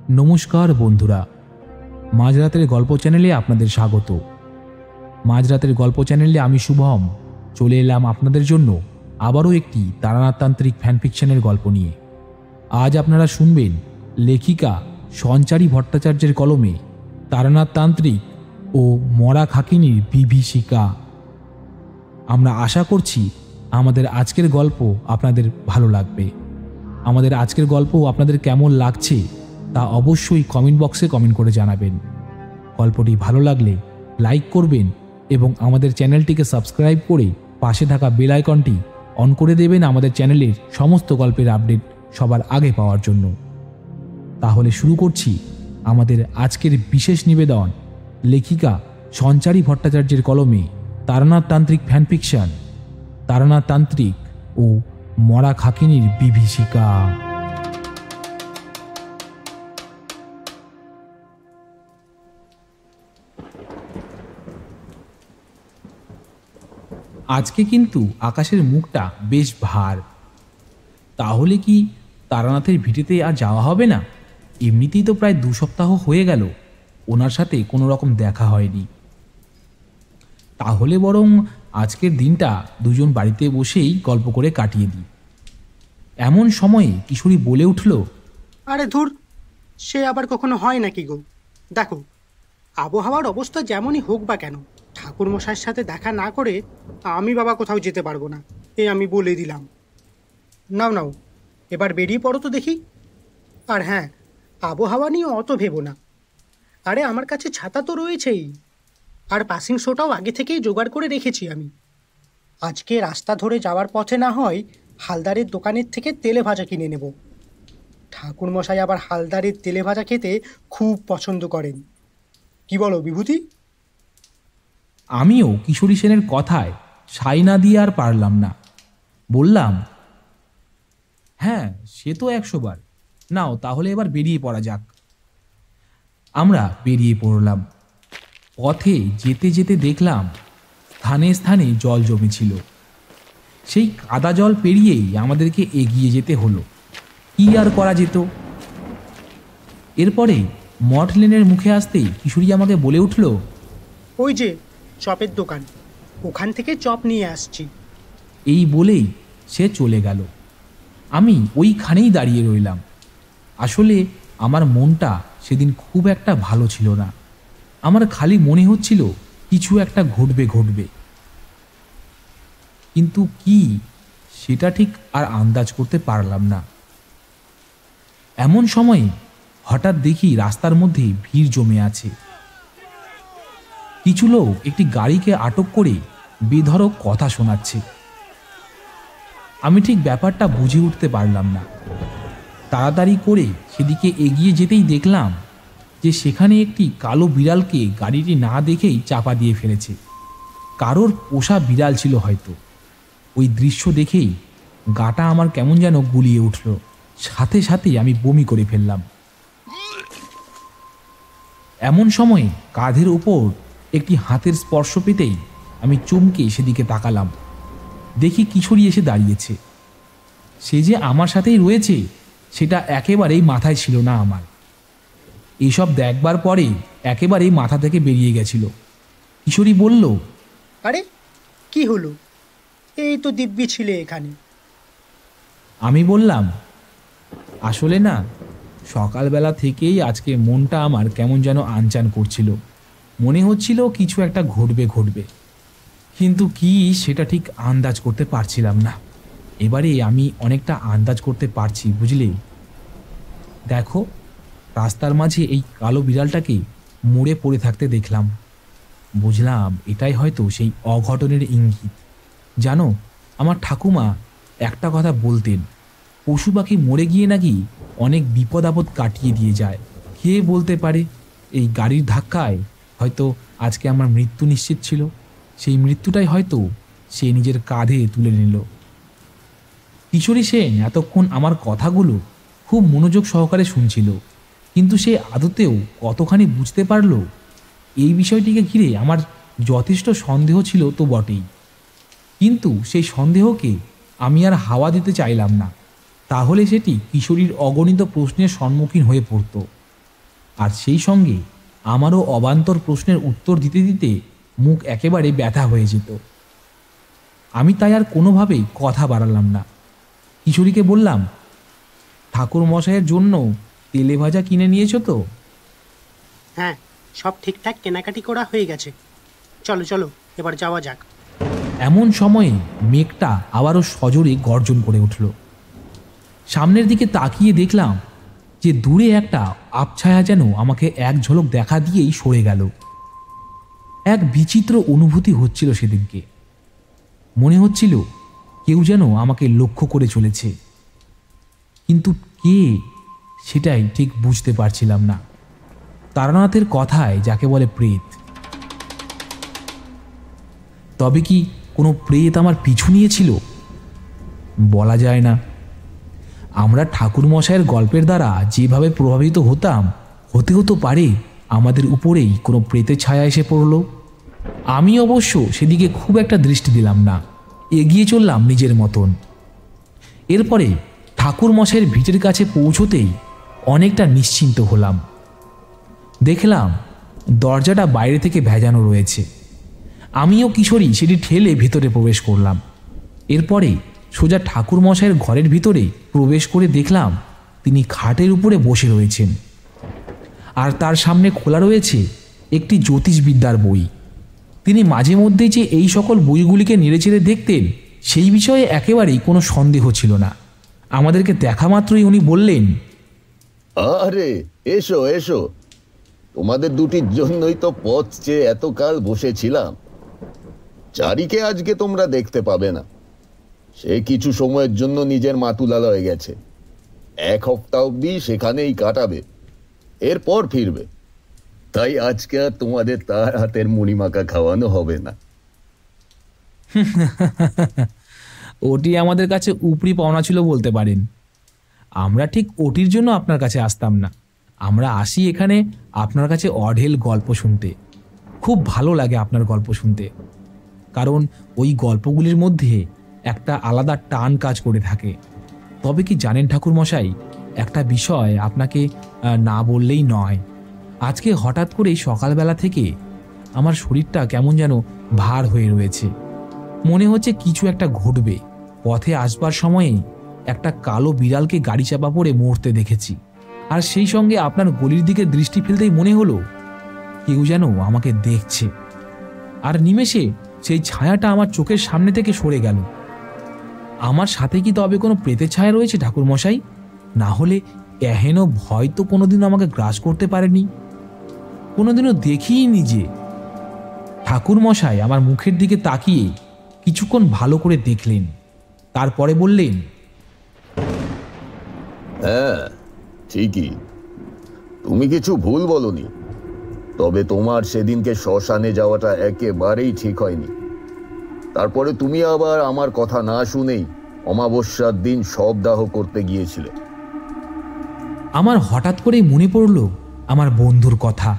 নমস্কার বন্ধুরা, মাঝরাতের গল্প চ্যানেলে আপনাদের স্বাগত। মাঝরাতের গল্প চ্যানেলে আমি শুভম চলে এলাম আপনাদের জন্য আবারও একটি তারানাথতান্ত্রিক ফ্যানফিকশনের গল্প নিয়ে। আজ আপনারা শুনবেন লেখিকা সঞ্চারী ভট্টাচার্যের কলমে তারানাথতান্ত্রিক ও মরা খাকিনীর বিভীষিকা। আমরা আশা করছি আমাদের আজকের গল্প আপনাদের ভালো লাগবে। আমাদের আজকের গল্প আপনাদের কেমন লাগছে তা অবশ্যই কমেন্ট বক্সে কমেন্ট করে জানাবেন। গল্পটি ভালো লাগলে লাইক করবেন এবং আমাদের চ্যানেলটিকে সাবস্ক্রাইব করে পাশে থাকা বেল আইকনটি অন করে দেবেন আমাদের চ্যানেলের সমস্ত গল্পের আপডেট সবার আগে পাওয়ার জন্য। তাহলে শুরু করছি আমাদের আজকের বিশেষ নিবেদন, লেখিকা সঞ্চারী ভট্টাচার্যের কলমে তারানাথতান্ত্রিক ফ্যানফিকশন, তারানাথতান্ত্রিক ও মরা খাকিনীর বিভীষিকা। আজকে কিন্তু আকাশের মুখটা বেশ ভার। তাহলে কি তারানাথের ভিটেতে আর যাওয়া হবে না? এমনিতেই তো প্রায় 2 সপ্তাহ হয়ে গেল ওনার সাথে কোনো রকম দেখা হয়নি। তাহলে বরং আজকের দিনটা দুজন বাড়িতে বসেই গল্প করে কাটিয়ে দিই। এমন সময়ে কিশোরী বলে উঠল, আরে ধুর, সে আবার কখনো হয় নাকি গো? দেখো, আবহাওয়ার অবস্থা যেমনই হোক বা কেন, ঠাকুরমশাইয়ের সাথে দেখা না করে আমি বাবা কোথাও যেতে পারবো না, আমি বলে দিলাম। নাও নাও, এবার বেরিয়ে পড়ো তো দেখি। আর হ্যাঁ, আবহাওয়া নিয়ে অত ভেবো না। আরে আমার কাছে ছাতা তো রয়েছেই, আর পাসিং শোটাও আগে থেকেই জোগাড় করে রেখেছি আমি। আজকে রাস্তা ধরে যাওয়ার পথে না হয় হালদারের দোকানের থেকে তেলে ভাজা কিনে নেব। ঠাকুরমশাই আবার হালদারের তেলে ভাজা খেতে খুব পছন্দ করেন। কি বলো বিভূতি? আমিও কিশোরী সেনের কথায় সাই না দিয়ে আর পারলাম না। বললাম, হ্যাঁ সে তো 100 বার। নাও তাহলে এবার বেরিয়ে পড়া যাক। আমরা বেরিয়ে পড়লাম। পথে যেতে যেতে দেখলাম স্থানে স্থানে জল জমেছিল। সেই কাদা জল পেরিয়েই আমাদেরকে এগিয়ে যেতে হলো। কি আর করা যেত? এরপরে মঠ লেনের মুখে আসতেই কিশোরী আমাকে বলে উঠল, ওই যে চপের দোকান, ওখান থেকে চপ নিয়ে আসছি। এই বলেই সে চলে গেল। আমি ওইখানেই দাঁড়িয়ে রইলাম। আসলে আমার মনটা সেদিন খুব একটা ভালো ছিল না। আমার খালি মনে হচ্ছিল কিছু একটা ঘটবে, কিন্তু কি সেটা ঠিক আর আন্দাজ করতে পারলাম না। এমন সময়ে হঠাৎ দেখি রাস্তার মধ্যে ভিড় জমে আছে। কিছু লোক একটি গাড়িকে আটক করে বেধড়ক কথা শোনাচ্ছে। আমি ঠিক ব্যাপারটা বুঝে উঠতে পারলাম না। তাড়াতাড়ি করে সেদিকে এগিয়ে যেতেই দেখলাম যে সেখানে একটি কালো বিড়ালকে গাড়িটি না দেখেই চাপা দিয়ে ফেলেছে। কারোর পোষা বিড়াল ছিল হয়তো। ওই দৃশ্য দেখেই গাটা আমার কেমন যেন গুলিয়ে উঠল। সাথে সাথে আমি বমি করে ফেললাম। এমন সময়ে কাঁধের উপর একটি হাতের স্পর্শ পেতেই আমি চমকে সেদিকে তাকালাম। দেখি কিশোরী এসে দাঁড়িয়েছে। সে যে আমার সাথেই রয়েছে সেটা একেবারেই মাথায় ছিল না আমার। এইসব দেখবার পরে একেবারেই মাথা থেকে বেরিয়ে গেছিল। কিশোরী বলল, আরে কি হলো? এই তো দিব্যি ছিলে এখানে। আমি বললাম, আসলে না, সকালবেলা থেকেই আজকে মনটা আমার কেমন যেন আনচান করছিল। মনে হচ্ছিল কিছু একটা ঘটবে, কিন্তু কি সেটা ঠিক আন্দাজ করতে পারছিলাম না। এবারে আমি অনেকটা আন্দাজ করতে পারছি, বুঝলে। দেখো, রাস্তার মাঝে এই কালো বিড়ালটাকে মরে পড়ে থাকতে দেখলাম। বুঝলাম এটাই হয়তো সেই অঘটনের ইঙ্গিত। জানো, আমার ঠাকুমা একটা কথা বলতেন, পশু পাখি মরে গিয়ে নাকি অনেক বিপদ আপদ কাটিয়ে দিয়ে যায়। কে বলতে পারে, এই গাড়ির ধাক্কায় হয়তো আজকে আমার মৃত্যু নিশ্চিত ছিল। সেই মৃত্যুটাই হয়তো সে নিজের কাঁধে তুলে নিল। কিশোরী সেন এতক্ষণ আমার কথাগুলো খুব মনোযোগ সহকারে শুনছিল, কিন্তু সে আদতেও কতখানি বুঝতে পারল এই বিষয়টিকে ঘিরে আমার যথেষ্ট সন্দেহ ছিল তো বটেই। কিন্তু সেই সন্দেহকে আমি আর হাওয়া দিতে চাইলাম না। তাহলে সেটি কিশোরীর অগণিত প্রশ্নের সম্মুখীন হয়ে পড়ত। আর সেই সঙ্গে আমারও অবান্তর প্রশ্নের উত্তর দিতে দিতে মুখ একেবারে ব্যথা হয়ে যেত। আমি তাই আর কোনোভাবেই কথা বাড়ালাম না। কিশোরীকে বললাম, ঠাকুর মশাইয়ের জন্য তেলে ভাজা কিনে নিয়েছো তো? হ্যাঁ, সব ঠিকঠাক কেনাকাটি করা হয়ে গেছে। চলো চলো, এবার যাওয়া যাক। এমন সময়ে মেঘটা আবারও সজোরে গর্জন করে উঠল। সামনের দিকে তাকিয়ে দেখলাম যে দূরে একটা আবছায়া যেন আমাকে এক ঝলক দেখা দিয়েই সরে গেল। এক বিচিত্র অনুভূতি হচ্ছিল সেদিনকে। মনে হচ্ছিল কেউ যেন আমাকে লক্ষ্য করে চলেছে, কিন্তু কে সেটাই ঠিক বুঝতে পারছিলাম না। তারানাথের কথায় যাকে বলে প্রেত। তবে কি কোনো প্রেত আমার পিছু নিয়েছিল? বলা যায় না। আমরা ঠাকুর মশাইয়ের গল্পের দ্বারা যেভাবে প্রভাবিত হতাম, হতে হতে পারে আমাদের উপরেই কোনো প্রেতের ছায়া এসে পড়ল। আমি অবশ্য সেদিকে খুব একটা দৃষ্টি দিলাম না, এগিয়ে চললাম নিজের মতন। এরপরে ঠাকুর মশাইয়ের ভিটের কাছে পৌঁছতেই অনেকটা নিশ্চিন্ত হলাম। দেখলাম দরজাটা বাইরে থেকে ভেজানো রয়েছে। আমিও কিশোরী সেটি ঠেলে ভিতরে প্রবেশ করলাম। এরপরে সোজা ঠাকুর মশাইয়ের ঘরের ভিতরে প্রবেশ করে দেখলাম তিনি খাটের উপরে বসে রয়েছেন, আর তার সামনে খোলা রয়েছে একটি জ্যোতিষবিদ্যার বই। তিনি মাঝে মধ্যেই যে এই সকল বইগুলিকে নেড়েচেড়ে দেখতেন, সেই বিষয়ে একেবারেই কোনো সন্দেহ ছিল না। আমাদেরকে দেখা মাত্রই উনি বললেন, আরে এসো এসো, তোমাদের দুটির জন্যই তো পথ চেয়ে এতকাল বসেছিলাম। চারিকে আজকে তোমরা দেখতে পাবে না। সে কিছু সময়ের জন্য নিজের মাতুলালয়ে গেছে। 1 সপ্তাহ অবধি সেখানেই কাটাবে, এরপর ফিরবে। তাই আজকে আর তোমাদের তার হাতের মুড়ি মাখা খাওয়ানো হবে না। ওটি আমাদের কাছে উপরি পাওনা ছিল বলতে পারেন। আমরা ঠিক ওটির জন্য আপনার কাছে আসতাম না। আমরা আসি এখানে আপনার কাছে অঢেল গল্প শুনতে। খুব ভালো লাগে আপনার গল্প শুনতে, কারণ ওই গল্পগুলির মধ্যে একটা আলাদা টান কাজ করে থাকে। তবে কি জানেন ঠাকুর মশাই, একটা বিষয় আপনাকে না বললেই নয়। আজকে হঠাৎ করেই সকালবেলা থেকে আমার শরীরটা কেমন যেন ভার হয়ে রয়েছে। মনে হচ্ছে কিছু একটা ঘটবে। পথে আসবার সময়ে একটা কালো বিড়ালকে গাড়ি চাপা পড়ে মরতে দেখেছি, আর সেই সঙ্গে আপনার গলির দিকে দৃষ্টি ফেলতেই মনে হলো কেউ যেন আমাকে দেখছে। আর নিমেষে সেই ছায়াটা আমার চোখের সামনে থেকে সরে গেল। আমার সাথে কি তবে কোনো প্রেতের ছায়া রয়েছে ঠাকুর মশাই? না হলে এহেন ভয় তো কোনোদিনও আমাকে গ্রাস করতে পারেনি, কোনোদিনও দেখিনি নিজে। ঠাকুর মশাই আমার মুখের দিকে তাকিয়ে কিছুক্ষণ ভালো করে দেখলেন, তারপরে বললেন, হ্যাঁ ঠিকই, তুমি কিছু ভুল বলনি। তবে তোমার সেদিনকে শ্মশানে যাওয়াটা একেবারেই ঠিক হয়নি। তারপরে তুমি আবার আমার কথা না শুনেই অমাবস্যার দিন শবদাহ করতে গিয়েছিলে। আমার হঠাৎ করেই মনে পড়ল আমার বন্ধুর কথা।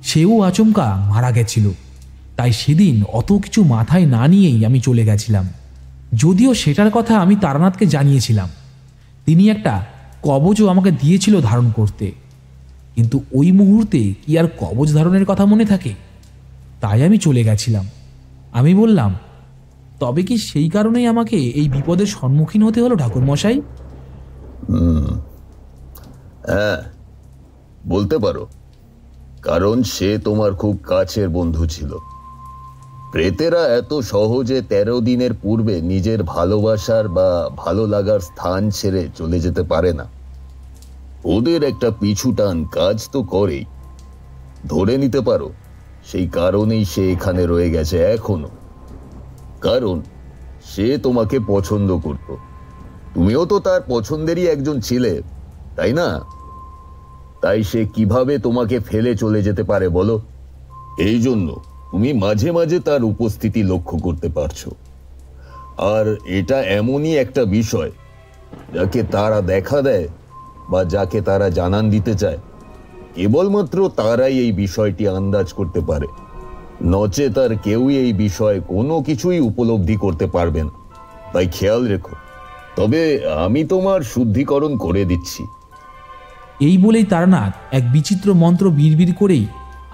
সেও আচমকা মারা গেছিল। তাই সেদিন অত কিছু মাথায় না নিয়েই আমি চলে গেছিলাম। যদিও সেটার কথা আমি তারানাথকে জানিয়েছিলাম। তিনি একটা কবচও আমাকে দিয়েছিল ধারণ করতে, কিন্তু ওই মুহূর্তে কি আর কবচ ধারণের কথা মনে থাকে? তাই আমি চলে গেছিলাম। আমি বললাম, তবে কি সেই কারণেই আমাকে এই বিপদের সম্মুখীন হতে হলো ঠাকুর মশাই? হ্যাঁ বলতে পারো, কারণ সে তোমার খুব কাছের বন্ধু ছিল। প্রেতেরা এত সহজে 13 দিনের পূর্বে নিজের ভালোবাসার বা ভালো লাগার স্থান ছেড়ে চলে যেতে পারে না। ওদের একটা পিছু টান কাজ তো করেই। ধরে নিতে পারো সেই কারণেই সে এখানে রয়ে গেছে এখনো। কারণ সে তোমাকে পছন্দ করত, তুমিও তো তার পছন্দেরই একজন ছিলে, তাই না? তাই সে কিভাবে তোমাকে ফেলে চলে যেতে পারে বলো? এই জন্য তুমি মাঝে মাঝে তার উপস্থিতি লক্ষ্য করতে পারছো। আর এটা এমনই একটা বিষয় যাকে তারা দেখা দেয় বা যাকে তারা জানান দিতে চায়, কেবলমাত্র তারাই এই বিষয়টি আন্দাজ করতে পারে। নচেত আর কেউই এই বিষয়ে কোনো কিছুই উপলব্ধি করতে পারবে না। তাই খেয়াল রেখো। তবে আমি তোমার শুদ্ধিকরণ করে দিচ্ছি। এই বলেই তারানাথ এক বিচিত্র মন্ত্র বিড়বিড় করেই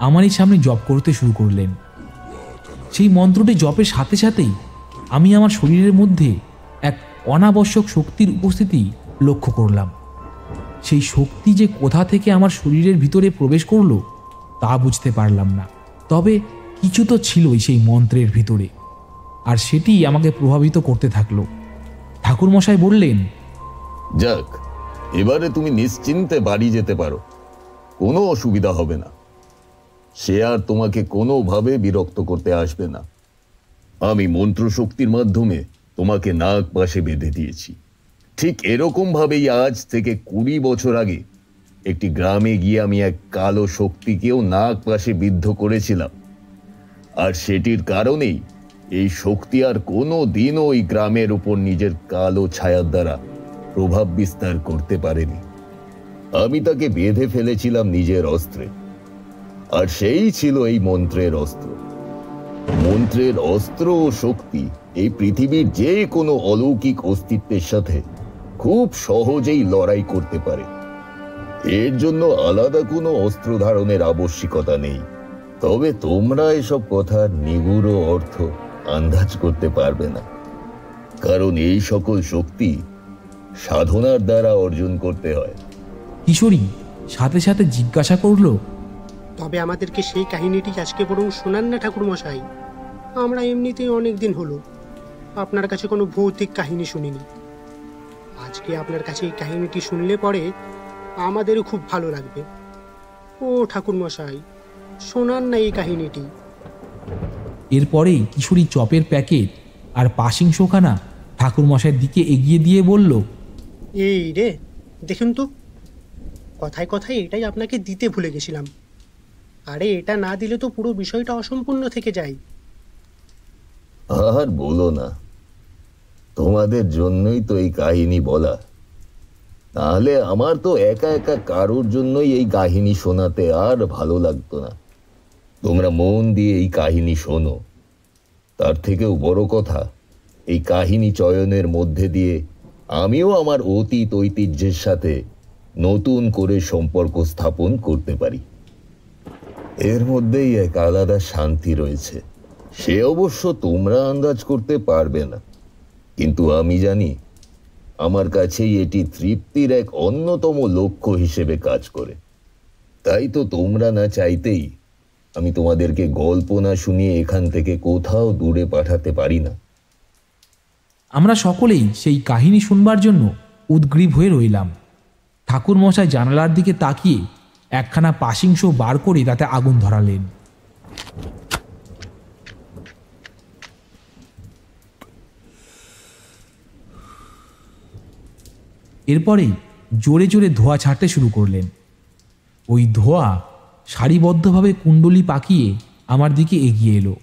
আমারই সামনে জপ করতে শুরু করলেন। সেই মন্ত্রটি জপের সাথে সাথেই আমি আমার শরীরের মধ্যে এক অনাবশ্যক শক্তির উপস্থিতি লক্ষ্য করলাম। সেই শক্তি যে কোথা থেকে আমার শরীরের ভিতরে প্রবেশ করলো তা বুঝতে পারলাম না, তবে কিছু তো ছিলই সেই মন্ত্রের ভিতরে, আর সেটি আমাকে প্রভাবিত করতে থাকলো। ঠাকুরমশাই বললেন, যাক, এবারে তুমি নিশ্চিন্তে বাড়ি যেতে পারো, কোনো অসুবিধা হবে না। সে আর তোমাকে কোনোভাবে বিরক্ত করতে আসবে না। আমি মন্ত্র শক্তির মাধ্যমে তোমাকে নাগ পাশে বেঁধে দিয়েছি। ঠিক এরকম ভাবেই আজ থেকে 20 বছর আগে একটি গ্রামে গিয়ে আমি এক কালো শক্তিকেও নাগ পাশে বিদ্ধ করেছিলাম, আর সেটির কারণেই এই শক্তি আর কোনো দিনও ওই গ্রামের উপর নিজের কালো ছায়ার দ্বারা প্রভাব বিস্তার করতে পারেনি। আমি তাকে বেঁধে ফেলেছিলাম নিজের অস্ত্রে, আর সেই ছিল এই মন্ত্রের অস্ত্র। মন্ত্রের অস্ত্র ও শক্তি এই পৃথিবীর যে কোনো অলৌকিক অস্তিত্বের সাথে খুব সহজেই লড়াই করতে পারে। এর জন্য আলাদা কোনো অস্ত্র ধারণের আবশ্যকতা নেই। তবে তোমরা এসব কথার নিগুড় অর্থ আন্দাজ করতে পারবে না, কারণ এই সকল শক্তি সাধনার দ্বারা অর্জন করতে হয়। কিশোরী সাথে সাথে জিজ্ঞাসা করল, তবে আমাদেরকে সেই কাহিনীটি আজকে বরং শোনান না ঠাকুরমশাই। আমরা এমনিতেই অনেক দিন হলো আপনার কাছে কোনো ভৌতিক কাহিনী শুনিনি। আজকে আপনার কাছে এই কাহিনীটি শুনলে পরে আমাদেরও খুব ভালো লাগবে। ও ঠাকুরমশাই, শোনান না এই কাহিনীটি। এরপরেই কিশোরী চপের প্যাকেট আর পাশিং শোখানা ঠাকুরমশাইয়ের দিকে এগিয়ে দিয়ে বলল, এই রে, দেখুন তো, কথায় কথায় এটাই আপনাকে দিতে ভুলে গেছিলাম। আরে এটা না দিলে তো পুরো বিষয়টা অসম্পূর্ণ থেকে যায়। আর বলো না, তোমাদের জন্যই তো এই কাহিনী বলা। তাহলে আমার তো একা একা কারোর জন্যই এই কাহিনী শোনাতে আর ভালো লাগতো না। তোমরা মন দিয়ে এই কাহিনী শোনো। তার থেকেও বড় কথা, এই কাহিনী চয়নের মধ্যে দিয়ে আমিও আমার অতীত ঐতিহ্যের সাথে নতুন করে সম্পর্ক স্থাপন করতে পারি। এর মধ্যেই এক আলাদা শান্তি রয়েছে। সে অবশ্য তোমরা আন্দাজ করতে পারবে না, কিন্তু আমি জানি আমার কাছেই এটি তৃপ্তির এক অন্যতম লক্ষ্য হিসেবে কাজ করে। তাই তো তোমরা না চাইতেই আমি তোমাদেরকে গল্প না শুনিয়ে এখান থেকে কোথাও দূরে পাঠাতে পারি না। আমরা সকলেই সেই কাহিনী শুনবার জন্য উদগ্রীব হয়ে রইলাম। ঠাকুরমশাই জানালার দিকে তাকিয়ে একখানা পাশিং শো বার করে তাতে আগুন ধরালেন। এরপরেই জোরে জোরে ধোঁয়া ছাড়তে শুরু করলেন। ওই ধোঁয়া সারিবদ্ধভাবে কুণ্ডলি পাকিয়ে আমার দিকে এগিয়ে এলো।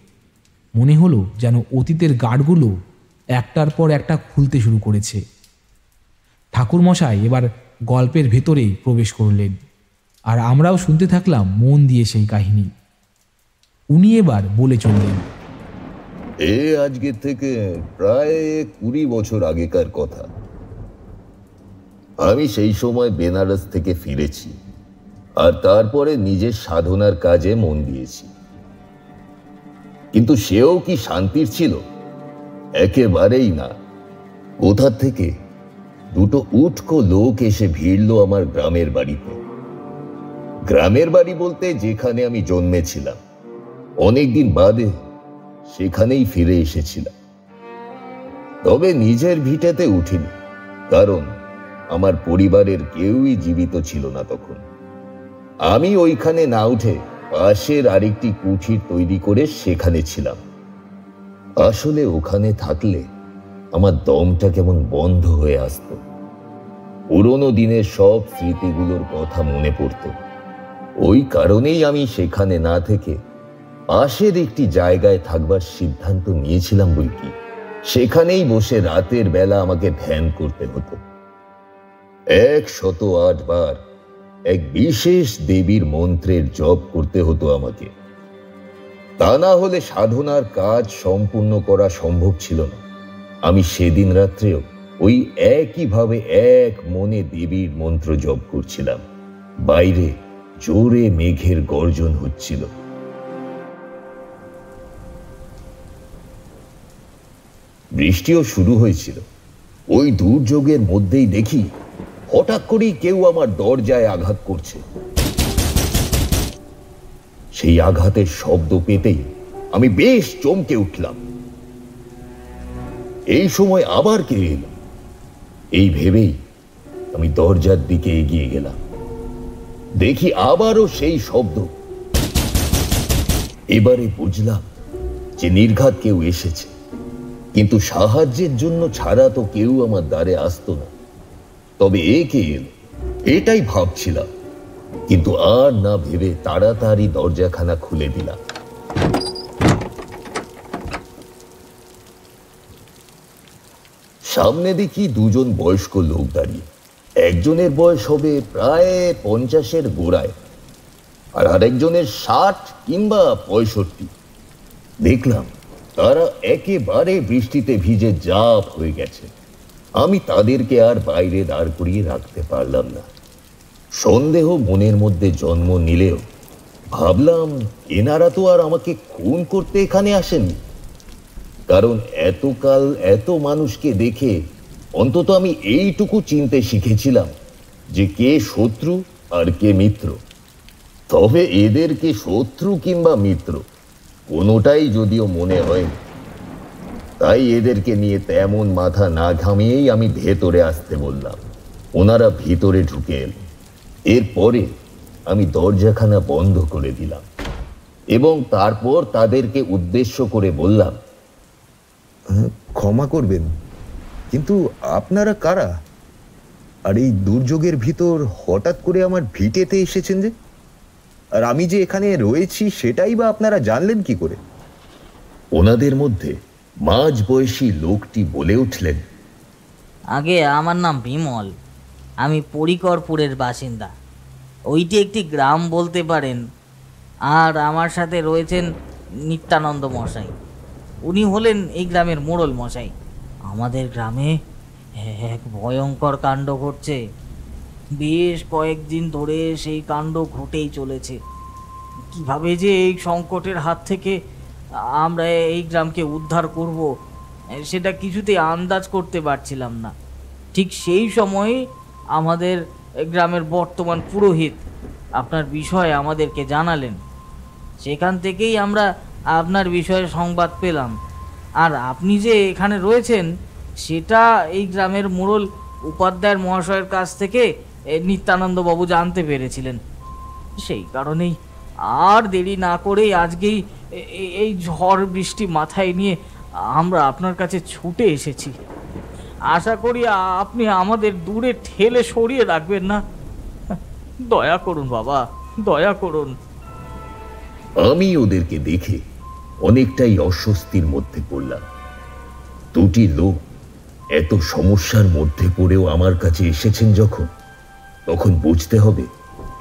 মনে হলো যেন অতীতের গাঁটগুলো একটার পর একটা খুলতে শুরু করেছে। ঠাকুরমশাই এবার গল্পের ভেতরে প্রবেশ করলেন, আর আমরাও শুনতে থাকলাম মন দিয়ে সেই কাহিনী। উনি এবার বলে চললেন, আজকে থেকে প্রায় 20 বছর আগেকার কথা। আমি সেই সময় বেনারস থেকে ফিরেছি, আর তারপরে নিজের সাধনার কাজে মন দিয়েছি। কিন্তু সেও কি শান্তির ছিল? একেবারেই না। কোথা থেকে দুটো উটকো লোক এসে ভিড়ল আমার গ্রামের বাড়িতে। গ্রামের বাড়ি বলতে যেখানে আমি জন্মেছিলাম। অনেকদিন বাদে সেখানেই ফিরে এসেছিলাম। তবে নিজের ভিটেতে উঠিনি, কারণ আমার পরিবারের কেউই জীবিত ছিল না তখন। আমি ওইখানে না উঠে পাশের আরেকটি কুঠির তৈরি করে সেখানে ছিলাম। আসলে ওখানে থাকলে আমার দমটা কেমন বন্ধ হয়ে আসতো। পুরোনো দিনের সব স্মৃতিগুলোর কথা মনে পড়ত। ওই কারণেই আমি সেখানে না থেকে পাশের একটি জায়গায় থাকবার সিদ্ধান্ত নিয়েছিলাম বইকি। সেখানেই বসে রাতের বেলা আমাকে ধ্যান করতে হতো। 108 বার এক বিশেষ দেবীর মন্ত্রের জপ করতে হতো আমাকে। তা না হলে সাধনার কাজ সম্পূর্ণ করা সম্ভব ছিল না। আমি সেদিন রাত্রেও ওই একইভাবে এক মনে দেবীর মন্ত্র জপ করছিলাম। বাইরে জোরে মেঘের গর্জন হচ্ছিল। বৃষ্টিও শুরু হয়েছিল। ওই দুর্যোগের মধ্যেই দেখি হঠাৎ করেই কেউ আমার দরজায় আঘাত করছে। সেই আঘাতের শব্দ পেতেই আমি বেশ চমকে উঠলাম। এই সময় আবার কে এলো এই ভেবেই আমি দরজার দিকে এগিয়ে গেলাম। দেখি আবারও সেই শব্দ। এবারে বুঝলাম যে নির্ঘাত কেউ এসেছে, কিন্তু সাহায্যের জন্য ছাড়া তো কেউ আমার দ্বারে আসতো না। তবে এ কে এলো এটাই ভাবছিলাম, কিন্তু আর না ভেবে তাড়াতাড়ি দরজাখানা খুলে দিলাম। সামনে দেখি দুজন বয়স্ক লোক দাঁড়িয়ে। একজনের বয়স হবে প্রায় 50-এর গোড়ায়, আর আরেকজনের 60 কিংবা 65। দেখলাম তারা একেবারে বৃষ্টিতে ভিজে জাপ হয়ে গেছে। আমি তাদেরকে আর বাইরে দাঁড় করিয়ে রাখতে পারলাম না। সন্দেহ মনের মধ্যে জন্ম নিলেও ভাবলাম এনারা তো আর আমাকে খুন করতে এখানে আসেনি, কারণ এতকাল এত মানুষকে দেখে অন্তত আমি এইটুকু চিনতে শিখেছিলাম যে কে শত্রু আর কে মিত্র। তবে এদেরকে শত্রু কিংবা মিত্র কোনোটাই যদিও মনে হয়নি, তাই এদেরকে নিয়ে তেমন মাথা না ঘামিয়েই আমি ভেতরে আসতে বললাম। ওনারা ভিতরে ঢুকে এল। এরপরে আমি দরজাখানা বন্ধ করে দিলাম এবং তারপর তাদেরকে উদ্দেশ্য করে বললাম, ক্ষমা করবেন, কিন্তু আপনারা কারা? আর এই দুর্যোগের ভিতর হঠাৎ করে আমার ভিটেতে এসেছেন যে? আর আমি যে এখানে রয়েছি সেটাই বা আপনারা জানলেন কি করে? ওনাদের মধ্যে মাঝ বয়সী লোকটি বলে উঠলেন, আগে আমার নাম বিমল, আমি পরিকরপুরের বাসিন্দা। ওইটি একটি গ্রাম বলতে পারেন। আর আমার সাথে রয়েছেন নিত্যানন্দ মশাই, উনি হলেন এই গ্রামের মোড়ল মশাই। আমাদের গ্রামে এক ভয়ঙ্কর কাণ্ড ঘটছে। বেশ কয়েকদিন ধরে সেই কাণ্ড ঘটেই চলেছে। কিভাবে যে এই সংকটের হাত থেকে আমরা এই গ্রামকে উদ্ধার করব সেটা কিছুতেই আন্দাজ করতে পারছিলাম না। ঠিক সেই সময় আমাদের গ্রামের বর্তমান পুরোহিত আপনার বিষয়ে আমাদেরকে জানালেন। সেখান থেকেই আমরা আপনার বিষয়ে সংবাদ পেলাম। আর আপনি যে এখানে রয়েছেন সেটা এই গ্রামের মোড়ল উপাধ্যায়ের মহাশয়ের কাছ থেকে নিত্যানন্দবাবু জানতে পেরেছিলেন। সেই কারণেই আর দেরি না করেই আজকেই এই ঝড় বৃষ্টি মাথায় নিয়ে আমরা আপনার কাছে ছুটে এসেছি। আশা করি আপনি আমাদের দূরে ঠেলে সরিয়ে রাখবেন না। দয়া করুন বাবা, দয়া করুন। আমি ওদেরকে দেখে অনেকটাই অস্বস্তির মধ্যে পড়লাম। দুটি লোক এত সমস্যার মধ্যে পড়েও আমার কাছে এসেছেন যখন, তখন বুঝতে হবে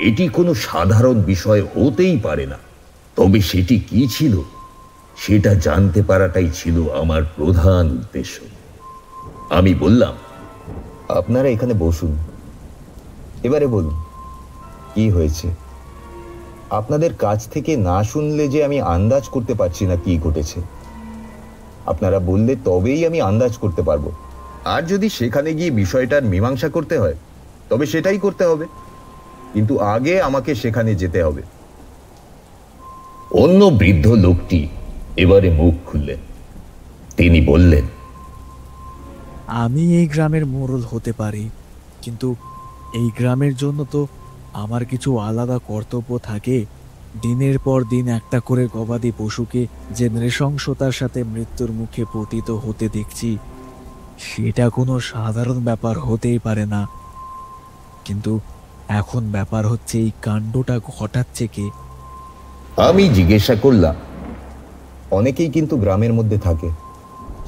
এটি কোনো সাধারণ বিষয় হতেই পারে না। তবে সেটি কি ছিল সেটা জানতে পারাটাই ছিল আমার প্রধান উদ্দেশ্য। আমি বললাম, আপনারা এখানে বসুন, এবারে বলুন কি হয়েছে। আপনাদের কাছ থেকে না শুনলে যে আমি আন্দাজ করতে পারছি না কি ঘটেছে। আপনারা বললে তবেই আমি আন্দাজ করতে পারবো। আর যদি সেখানে গিয়ে বিষয়টার মীমাংসা করতে হয় তবে সেটাই করতে হবে, কিন্তু আগে আমাকে সেখানে যেতে হবে। অন্য বৃদ্ধ লোকটি এবারে মুখ খুললেন। তিনি বললেন, আমি এই গ্রামের মোড়ল হতে পারি, কিন্তু এই গ্রামের জন্য তো আমার কিছু আলাদা কর্তব্য থাকে। দিনের পর দিন একটা করে গবাদি পশুকে যে নৃশংসতার সাথে মৃত্যুর মুখে পতিত হতে দেখছি সেটা কোনো সাধারণ ব্যাপার হতেই পারে না। কিন্তু এখন ব্যাপার হচ্ছে এই কাণ্ডটা ঘটাচ্ছে কে? আমি জিজ্ঞাসা করলাম, অনেকেই কিন্তু গ্রামের মধ্যে থাকে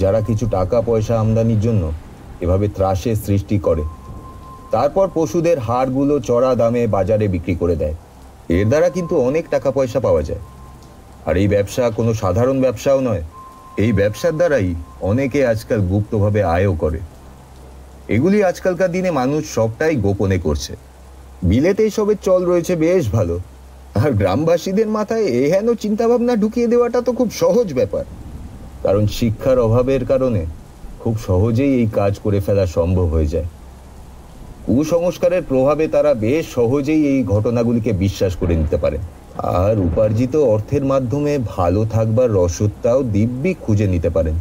যারা কিছু টাকা পয়সা আমদানির জন্য এভাবে ত্রাসের সৃষ্টি করে, তারপর পশুদের হাড়গুলো চড়া দামে বাজারে বিক্রি করে দেয়। এর দ্বারা কিন্তু অনেক টাকা পয়সা পাওয়া যায়। আর এই ব্যবসা কোনো সাধারণ ব্যবসাও নয়। এই ব্যবসার দ্বারাই অনেকে আজকাল গুপ্তভাবে আয়ও করে। এগুলি আজকালকার দিনে মানুষ সবটাই গোপনে করছে। বিলেতে এসবের চল রয়েছে বেশ ভালো, আর গ্রামবাসীদের মাথায় এহেন চিন্তাভাবনা ঢুকিয়ে দেওয়াটা তো খুব সহজ ব্যাপার। কারণ শিক্ষার অভাবের কারণে খুব সহজেই এই কাজ করে ফেলা সম্ভব হয়ে যায়। কুসংস্কারের প্রভাবে তারা বেশ সহজেই এই ঘটনাগুলিকে বিশ্বাস করে নিতে পারে, আর উপার্জিত অর্থের মাধ্যমে ভালো থাকবার রসদটাও দিব্যি খুঁজে নিতে পারেন।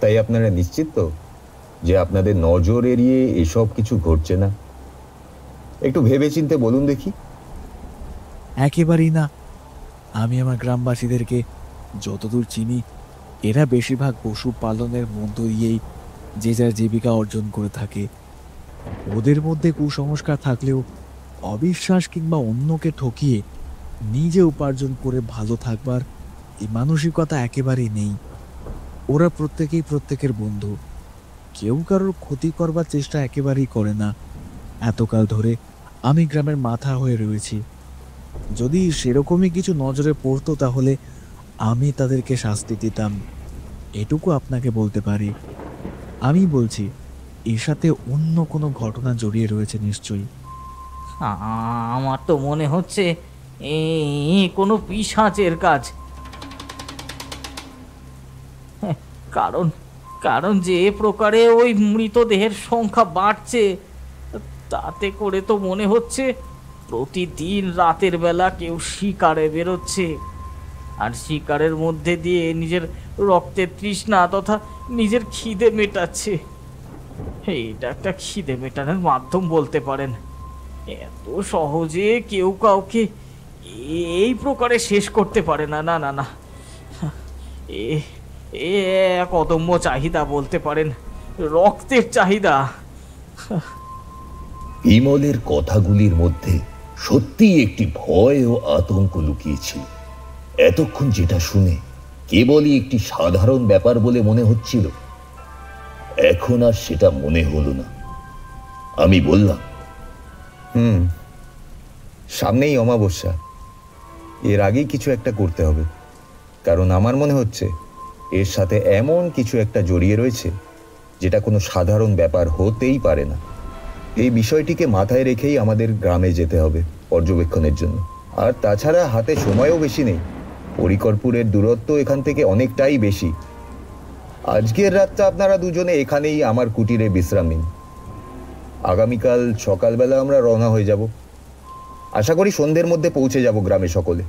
তাই আপনারা নিশ্চিত তো যে আপনাদের নজর এড়িয়ে এসব কিছু ঘটছে না? একটু ভেবেচিন্তে বলুন দেখি। একেবারেই না। আমি আমার গ্রামবাসীদেরকে যতদূর চিনি, এরা বেশিরভাগ পশুপালনের মধ্য দিয়েই যে যার জীবিকা অর্জন করে থাকে। ওদের মধ্যে কুসংস্কার থাকলেও অবিশ্বাস কিংবা অন্যকে ঠকিয়ে নিজে উপার্জন করে ভালো থাকবার এই মানসিকতা একেবারেই নেই। ওরা প্রত্যেকেই প্রত্যেকের বন্ধু, কেউ কারোর ক্ষতি করবার চেষ্টা একেবারেই করে না। এতকাল ধরে আমি গ্রামের মাথা হয়ে রয়েছি। যদি সেরকমই কিছু নজরে পড়তো তাহলে আমি তাদেরকে শাস্তি দিতাম, এটুকু আপনাকে বলতে পারি। আমি বলছি, এর সাথে অন্য কোনো ঘটনা জড়িয়ে রয়েছে নিশ্চয়ই। আমার তো মনে হচ্ছে এ কোনো পিশাচের কাজ। হ্যাঁ, কারণ কারণ যে প্রকারে ওই মৃতদেহের সংখ্যা বাড়ছে, তাতে করে তো মনে হচ্ছে প্রতিদিন রাতের বেলা কেউ শিকারে বেরোচ্ছে, আর শিকারের মধ্যে দিয়ে নিজের রক্তের তৃষ্ণা তথা নিজের খিদে মেটাচ্ছে। এইটা একটা খিদে মেটানোর মাধ্যম বলতে পারেন। এত সহজে কেউ কাউকে এই প্রকারে শেষ করতে পারে না। না না না, এ এ এক অদম্য চাহিদা বলতে পারেন, রক্তের চাহিদা। বিমলের কথাগুলির মধ্যে সত্যি একটি ভয় ও আতঙ্ক লুকিয়েছিল। এতক্ষণ যেটা শুনে কেবলই একটি সাধারণ ব্যাপার বলে মনে হচ্ছিল, এখন আর সেটা মনে হলো না। আমি বললাম, সামনেই অমাবস্যা, এর আগেই কিছু একটা করতে হবে। কারণ আমার মনে হচ্ছে এর সাথে এমন কিছু একটা জড়িয়ে রয়েছে যেটা কোনো সাধারণ ব্যাপার হতেই পারে না। এই বিষয়টিকে মাথায় রেখেই আমাদের গ্রামে যেতে হবে পর্যবেক্ষণের জন্য। আর তাছাড়া হাতে সময়ও বেশি নেই। পরিকরপুরের দূরত্ব এখান থেকে অনেকটাই বেশি। আজকের রাতটা আপনারা দুজনে এখানেই আমার কুটিরে বিশ্রাম নিন। আগামীকাল সকালবেলা আমরা রওনা হয়ে যাব। আশা করি সন্ধ্যের মধ্যে পৌঁছে যাব গ্রামে সকলে।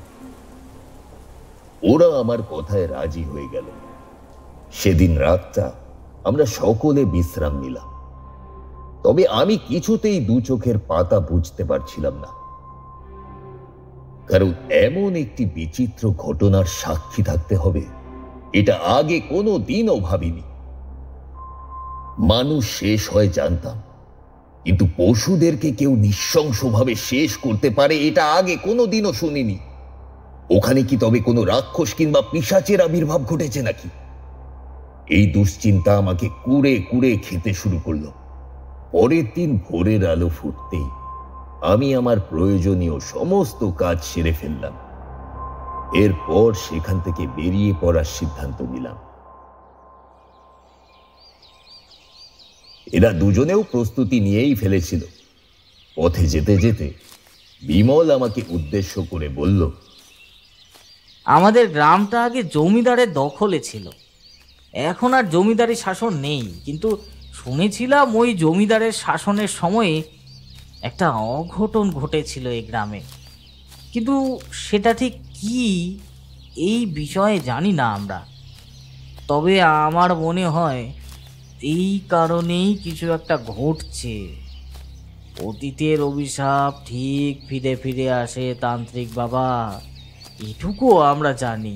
ওরা আমার কথায় রাজি হয়ে গেল। সেদিন রাতটা আমরা সকলে বিশ্রাম নিলাম। তবে আমি কিছুতেই দু চোখের পাতা বুঝতে পারছিলাম না, কারণ এমন একটি বিচিত্র ঘটনার সাক্ষী থাকতে হবে এটা আগে কোনো দিনও ভাবিনি। মানুষ শেষ হয় জানতাম, কিন্তু পশুদেরকে কেউ নৃশংসভাবে শেষ করতে পারে এটা আগে কোনো দিনও শুনিনি। ওখানে কি তবে কোনো রাক্ষস কিংবা পিশাচের আবির্ভাব ঘটেছে নাকি? এই দুশ্চিন্তা আমাকে কুড়ে কুড়ে খেতে শুরু করলো। পরের দিন ভোরের আলো ফুটতেই আমি আমার প্রয়োজনীয় সমস্ত কাজ সেরে ফেললাম। এরপর সেখান থেকে বেরিয়ে পড়ার সিদ্ধান্ত নিলাম। এরা দুজনেও প্রস্তুতি নিয়েই ফেলেছিল। পথে যেতে যেতে বিমল আমাকে উদ্দেশ্য করে বলল, আমাদের গ্রামটা আগে জমিদারের দখলে ছিল, এখন আর জমিদারি শাসন নেই, কিন্তু শুনেছিলাম ওই জমিদারের শাসনের সময়ে একটা অঘটন ঘটেছিল এই গ্রামে। কিন্তু সেটা ঠিক কি এই বিষয়ে জানি না আমরা। তবে আমার মনে হয় এই কারণেই কিছু একটা ঘটছে। অতীতের অভিশাপ ঠিক ফিরে ফিরে আসে তান্ত্রিক বাবা, এটুকু আমরা জানি।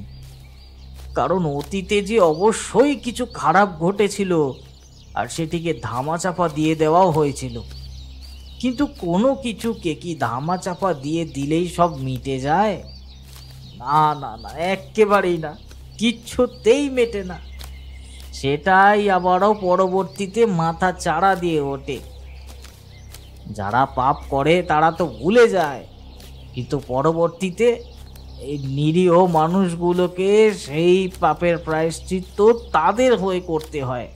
কারণ অতীতে যে অবশ্যই কিছু খারাপ ঘটেছিল আর সেটিকে ধামাচাপা দিয়ে দেওয়াও হয়েছিল। কিন্তু কোনো কিছুকে কি ধামাচাপা দিয়ে দিলেই সব মিটে যায়? না না না, একেবারেই না, কিচ্ছুতেই মেটে না। সেটাই আবারও পরবর্তীতে মাথা চাড়া দিয়ে ওঠে। যারা পাপ করে তারা তো ভুলে যায়, কিন্তু পরবর্তীতে এই নিরীহ মানুষগুলোকে সেই পাপের প্রায়শ্চিত্ত তাদের হয়ে করতে হয়,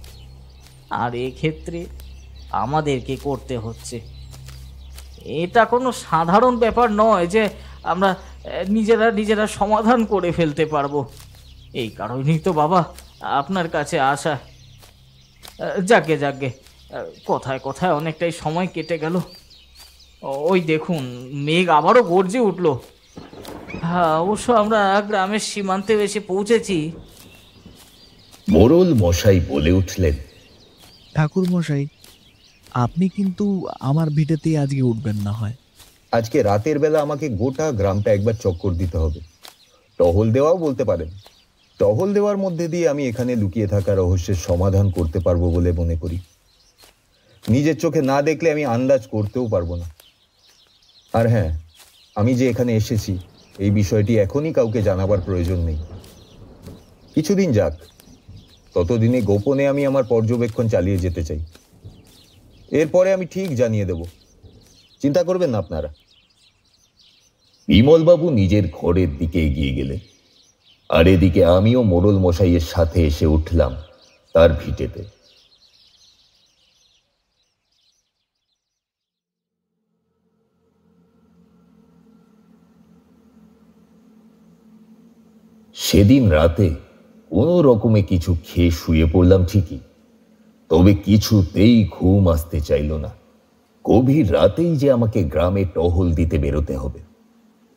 আর এক্ষেত্রে আমাদেরকে করতে হচ্ছে। এটা কোনো সাধারণ ব্যাপার নয় যে আমরা নিজেরা নিজেরা সমাধান করে ফেলতে পারবো। এই কারণেই তো বাবা আপনার কাছে আসা। যাকে যাকে, কথায় কথায় অনেকটাই সময় কেটে গেল। ওই দেখুন, মেঘ আবারও গর্জে উঠল। হ্যাঁ, অবশ্য আমরা গ্রামের সীমান্তে এসে পৌঁছেছি। মোড়ল মশাই বলে উঠলেন, ঠাকুর মশাই, আপনি কিন্তু আমার ভিটেতেই আজকে উঠবেন না হয়। আজকে রাতের বেলা আমাকে গোটা গ্রামটা একবার চক্কর দিতে হবে। টহল দেওয়াও বলতে পারেন। টহল দেওয়ার মধ্যে দিয়ে আমি এখানে লুকিয়ে থাকা রহস্যের সমাধান করতে পারবো বলে মনে করি। নিজের চোখে না দেখলে আমি আন্দাজ করতেও পারবো না। আর হ্যাঁ, আমি যে এখানে এসেছি এই বিষয়টি এখনই কাউকে জানাবার প্রয়োজন নেই। কিছুদিন যাক, ততদিনে গোপনে আমি আমার পর্যবেক্ষণ চালিয়ে যেতে চাই। এরপরে আমি ঠিক জানিয়ে দেব, চিন্তা করবেন না আপনারা। বিমলবাবু নিজের ঘরের দিকে এগিয়ে গেলেন, আর এদিকে আমিও মোড়ল মশাইয়ের সাথে এসে উঠলাম তার ভিটেতে। সেদিন রাতে কোনো রকমে কিছু খেয়ে শুয়ে পড়লাম ঠিকই, তবে কিছুতেই ঘুম আসতে চাইল না। গভীর রাতেই যে আমাকে গ্রামে টহল দিতে বেরোতে হবে,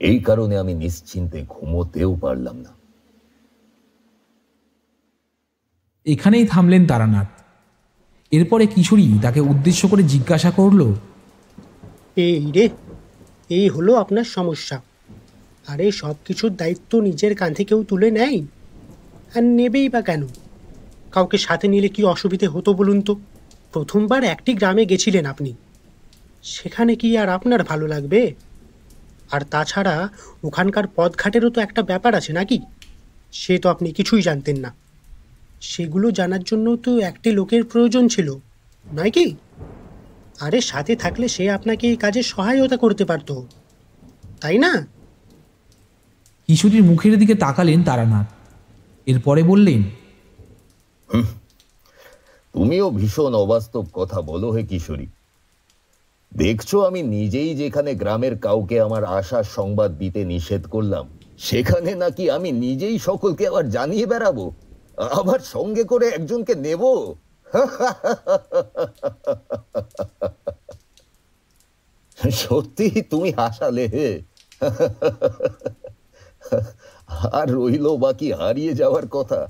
এই কারণে আমি নিশ্চিন্তে ঘুমোতেও পারলাম না। এখানেই থামলেন তারানাথ। এরপরে কিশোরী তাকে উদ্দেশ্য করে জিজ্ঞাসা করল, এই রে, এই হলো আপনার সমস্যা। আরে সব কিছুর দায়িত্ব নিজের কাঁধে কেউ তুলে নেয়, আর নেবেই বা কেন? কাউকে সাথে নিলে কি অসুবিধে হতো বলুন তো? প্রথমবার একটি গ্রামে গেছিলেন আপনি, সেখানে কি আর আপনার ভালো লাগবে? আর তাছাড়া ওখানকার পথঘাটেরও তো একটা ব্যাপার আছে নাকি? সে তো আপনি কিছুই জানতেন না। সেগুলো জানার জন্য তো একটি লোকের প্রয়োজন ছিল, নয় কি? আরে সাথে থাকলে সে আপনাকে এই কাজে সহায়তা করতে পারতো, তাই না? কিশোরীর মুখের দিকে তাকালেন তারানাথ। এরপরে বললেন, তুমিও ভীষণ অবাস্তব কথা বলো হে কিশোরী। দেখছো আমি নিজেই যেখানে গ্রামের কাউকে আমার আসার সংবাদ দিতে নিষেধ করলাম, সেখানে নাকি আমি নিজেই সকলকে আবার জানিয়ে বেড়াবো, আবার সঙ্গে করে একজনকে নেব? সত্যি তুমি হাসালে হে। আর রইল বাকি হারিয়ে যাওয়ার কথা।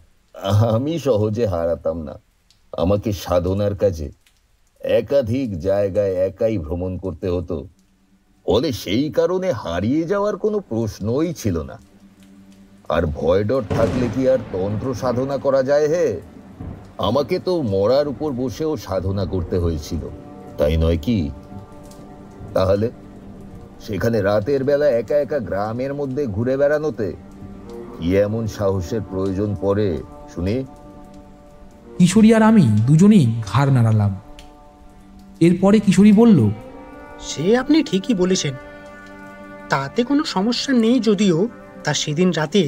আমি সহজে হারাতাম না। আমাকে সাধনার কাজে একাধিক জায়গায় একাই ভ্রমণ করতে হতো, ফলে সেই কারণে হারিয়ে যাওয়ার কোনো প্রশ্নই ছিল না। আর ভয় ডর থাকলে কি আর তন্ত্র সাধনা করা যায় হে? আমাকে তো মরার উপর বসেও সাধনা করতে হয়েছিল, তাই নয় কি? তাহলে সেখানে রাতের বেলা একা একা গ্রামের মধ্যে ঘুরে বেড়ানোতে কি এমন সাহসের প্রয়োজন পড়ে শুনি? কিশোরী আর আমি দুজনেই ঘাড় নাড়ালাম। এরপরে কিশোরী বলল, সে আপনি ঠিকই বলেছেন, তাতে কোনো সমস্যা নেই। যদিও তা সেদিন রাতে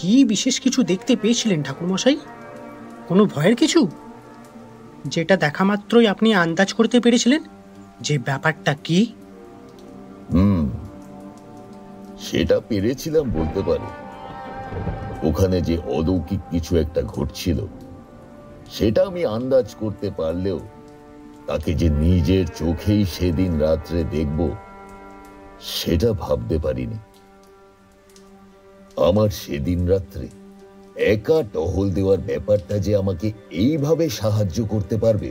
কি বিশেষ কিছু দেখতে পেয়েছিলেন ঠাকুরমশাই? কোনো ভয়ের কিছু, যেটা দেখা মাত্রই আপনি আন্দাজ করতে পেরেছিলেন যে ব্যাপারটা কি? সেটা পেরেছিলাম বলতে পারো। ওখানে যে অলৌকিক কিছু একটা ঘটছিল, সেটা আমি আন্দাজ করতে পারলেও তাকে যে নিজের চোখেই সেদিন রাত্রে দেখব, সেটা ভাবতে পারিনি। আমার সেদিন রাত্রে একা টহল দেওয়ার ব্যাপারটা যে আমাকে এইভাবে সাহায্য করতে পারবে,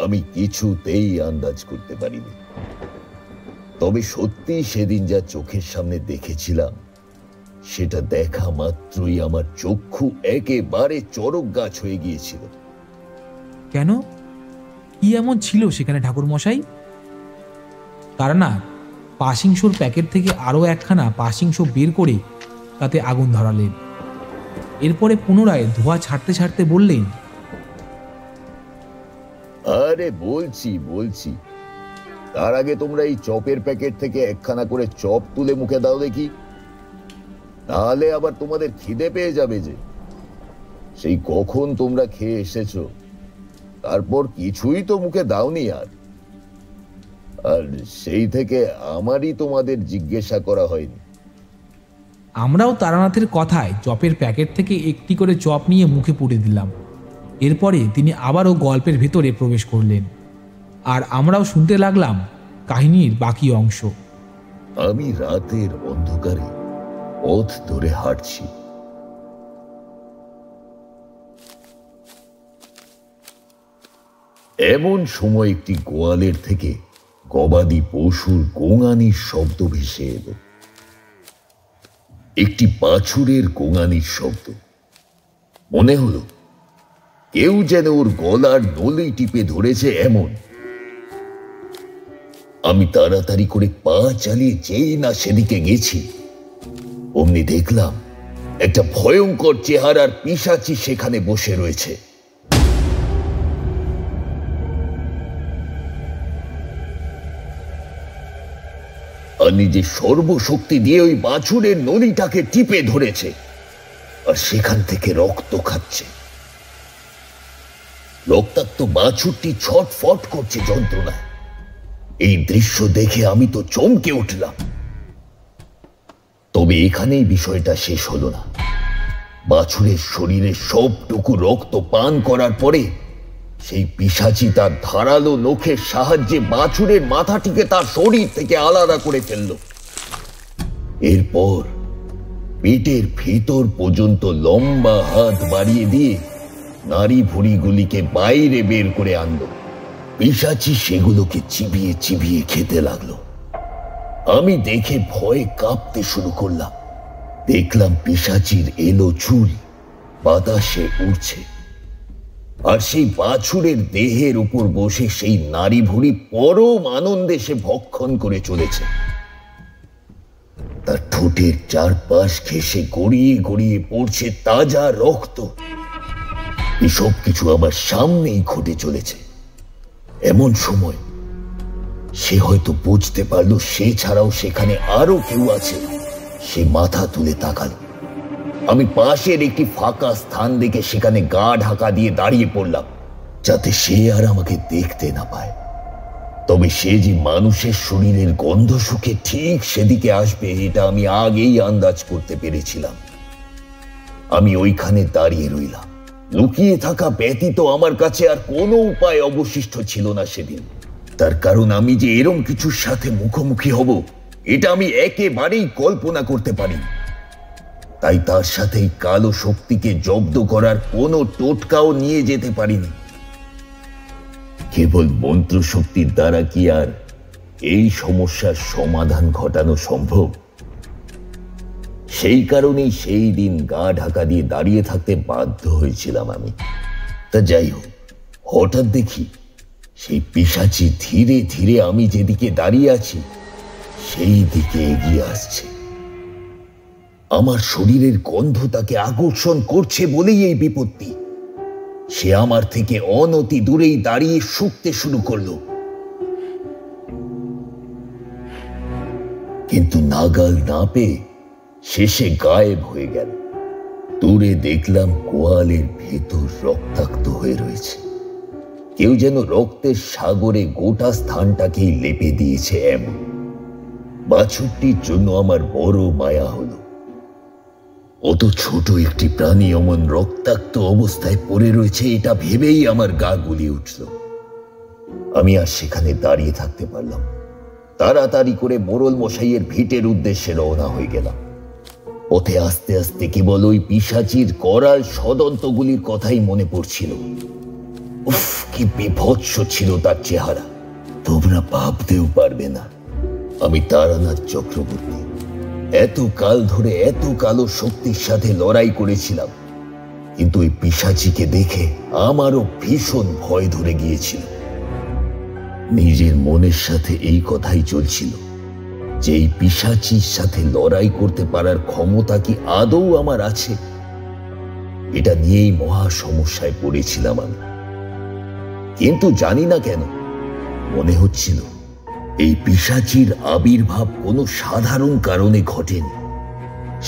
আমি কিছুতেই আন্দাজ করতে পারিনি। তবে সত্যি সেদিন যা চোখের সামনে দেখেছিলাম, সেটা দেখা মাত্রই আমার চক্ষু একেবারে চড়ক গাছ হয়ে গিয়েছিল। কেন? কি এমন ছিল সেখানে ঠাকুর মশাই? তারানাথ পাশিংশোর প্যাকেট থেকে আরও একখানা পাশিংশো বের করে তাতে আগুন ধরালেন। এরপরে পুনরায় ধোঁয়া ছাড়তে ছাড়তে বললেন, আরে বলছি, তার আগে তোমরা এই চপের প্যাকেট থেকে একখানা করে চপ তুলে মুখে দাও দেখি, তাহলে আবার তোমাদের খিদে পেয়ে যাবে যে। সেই কখন তোমরা খেয়ে এসেছো, তারপর কিছুই তো মুখে দাওনি। আর সেই থেকে আমারই তোমাদের জিজ্ঞাসা করা হয়নি। আমরাও তারানাথের কথায় চপের প্যাকেট থেকে একটি করে চপ নিয়ে মুখে পুরে দিলাম। এরপরে তিনি আবারও গল্পের ভেতরে প্রবেশ করলেন, আর আমরাও শুনতে লাগলাম কাহিনীর বাকি অংশ। আমি রাতের অন্ধকারে পথ ধরে হাঁটছি। এমন সময় একটি গোয়ালের থেকে গবাদি পশুর গোঙানির শব্দ ভেসে এলো। একটি বাছুরের গোঙানির শব্দ। মনে হলো কেউ যেন ওর গলার নলি টিপে ধরেছে এমন। আমি তাড়াতাড়ি করে পা চালিয়ে যেই না সেদিকে গেছি, অমনি দেখলাম একটা ভয়ঙ্কর চেহারার পিশাচি সেখানে বসে রয়েছে। আর নিজের সর্বশক্তি দিয়ে ওই বাছুরের নলিটাকে টিপে ধরেছে, আর সেখান থেকে রক্ত খাচ্ছে। রক্তাক্ত বাছুরটি ছটফট করছে যন্ত্রণায়। এই দৃশ্য দেখে আমি তো চমকে উঠলাম। তবে এখানেই বিষয়টা শেষ হলো না। বাছুরের শরীরে সবটুকু রক্ত পান করার পরে সেই পিশাচি তার ধারালো নখের সাহায্যে বাছুরের মাথাটিকে তার শরীর থেকে আলাদা করে ফেলল। এরপর পেটের ভেতর পর্যন্ত লম্বা হাত বাড়িয়ে দিয়ে নাড়ি ভুঁড়িগুলিকে বাইরে বের করে আনলো। পিশাচি সেগুলোকে চিবিয়ে চিবিয়ে খেতে লাগলো। আমি দেখে ভয়ে কাঁপতে শুরু করলাম। দেখলাম পিশাচির এলো চুল বাতাসে উড়ছে, আর সেই বাছুরের দেহের উপর বসে সেই নারী ভুঁড়ি পরম আনন্দে সে ভক্ষণ করে চলেছে। তার ঠোঁটের চারপাশ ঘেঁষে গড়িয়ে গড়িয়ে পড়ছে তাজা রক্ত। এসব কিছু আমার সামনেই ঘটে চলেছে। এমন সময় সে হয়তো বুঝতে পারলো সে ছাড়াও সেখানে আরো কেউ আছে। সে মাথা তুলে তাকালো। আমি পাশের একটি ফাঁকা স্থান দেখে সেখানে গা ঢাকা দিয়ে দাঁড়িয়ে পড়লাম, যাতে সে আর আমাকে দেখতে না পায়। তবে সে যে মানুষের শরীরের গন্ধ শুকে ঠিক সেদিকে আসবে এটা আমি আগেই আন্দাজ করতে পেরেছিলাম। আমি ওইখানে দাঁড়িয়ে রইলাম। লুকিয়ে থাকা ব্যতীত আমার কাছে আর কোনো উপায় অবশিষ্ট ছিল না সেদিন। তার কারণ আমি যে এরম কিছুর সাথে মুখোমুখি হব এটা আমি একেবারেই কল্পনা করতে পারি। তাই তার সাথে কালো শক্তিকে জব্দ করার কোনো টোটকাও নিয়ে যেতে পারিনি। কেবল মন্ত্র শক্তির দ্বারা কি আর এই সমস্যার সমাধান ঘটানো সম্ভব? সেই কারণেই সেই দিন গা ঢাকা দিয়ে দাঁড়িয়ে থাকতে বাধ্য হয়েছিলাম আমি। তা যাই হোক, হঠাৎ দেখি সেই পিশাচি ধীরে ধীরে আমি যেদিকে দাঁড়িয়ে আছি সেই দিকে এগিয়ে আসছে। আমার শরীরের গন্ধ তাকে আকর্ষণ করছে বলেই এই বিপত্তি। সে আমার থেকে অনতি দূরেই দাঁড়িয়ে শুকতে শুরু করলো, কিন্তু নাগাল না পেয়ে শেষে গায়েব হয়ে গেল। দূরে দেখলাম গোয়ালের ভেতর রক্তাক্ত হয়ে রয়েছে। কেউ যেন রক্তের সাগরে গোটা স্থানটাকেই লেপে দিয়েছে এমন। বাছুরটির জন্য আমার বড় মায়া হলো। অত ছোট একটি প্রাণী অমন রক্তাক্ত অবস্থায় পড়ে রয়েছে এটা ভেবেই আমার গা গুলিয়ে উঠল। আমি আর সেখানে দাঁড়িয়ে থাকতে পারলাম। তাড়াতাড়ি করে মোড়ল মশাইয়ের ভিটের উদ্দেশ্যে রওনা হয়ে গেলাম। পথে আস্তে আস্তে কেবল ওই পিশাচির করাল সদন্তগুলির কথাই মনে পড়ছিল। উফ, কি বিভৎস ছিল তার চেহারা, তোমরা ভাবতেও পারবে না। আমি তারানাথ চক্রবর্তী এত কাল ধরে এত কালো শক্তির সাথে লড়াই করেছিলাম, কিন্তু ওই পিশাচিকে দেখে আমারও ভীষণ ভয় ধরে গিয়েছিল। নিজের মনের সাথে এই কথাই চলছিল যে এই পিশাচির সাথে লড়াই করতে পারার ক্ষমতা কি আদৌ আমার আছে। এটা নিয়েই মহা সমস্যায় পড়েছিলাম আমি। কিন্তু জানি না কেন মনে হচ্ছিল এই পিশাচির আবির্ভাব কোনো সাধারণ কারণে ঘটেনি।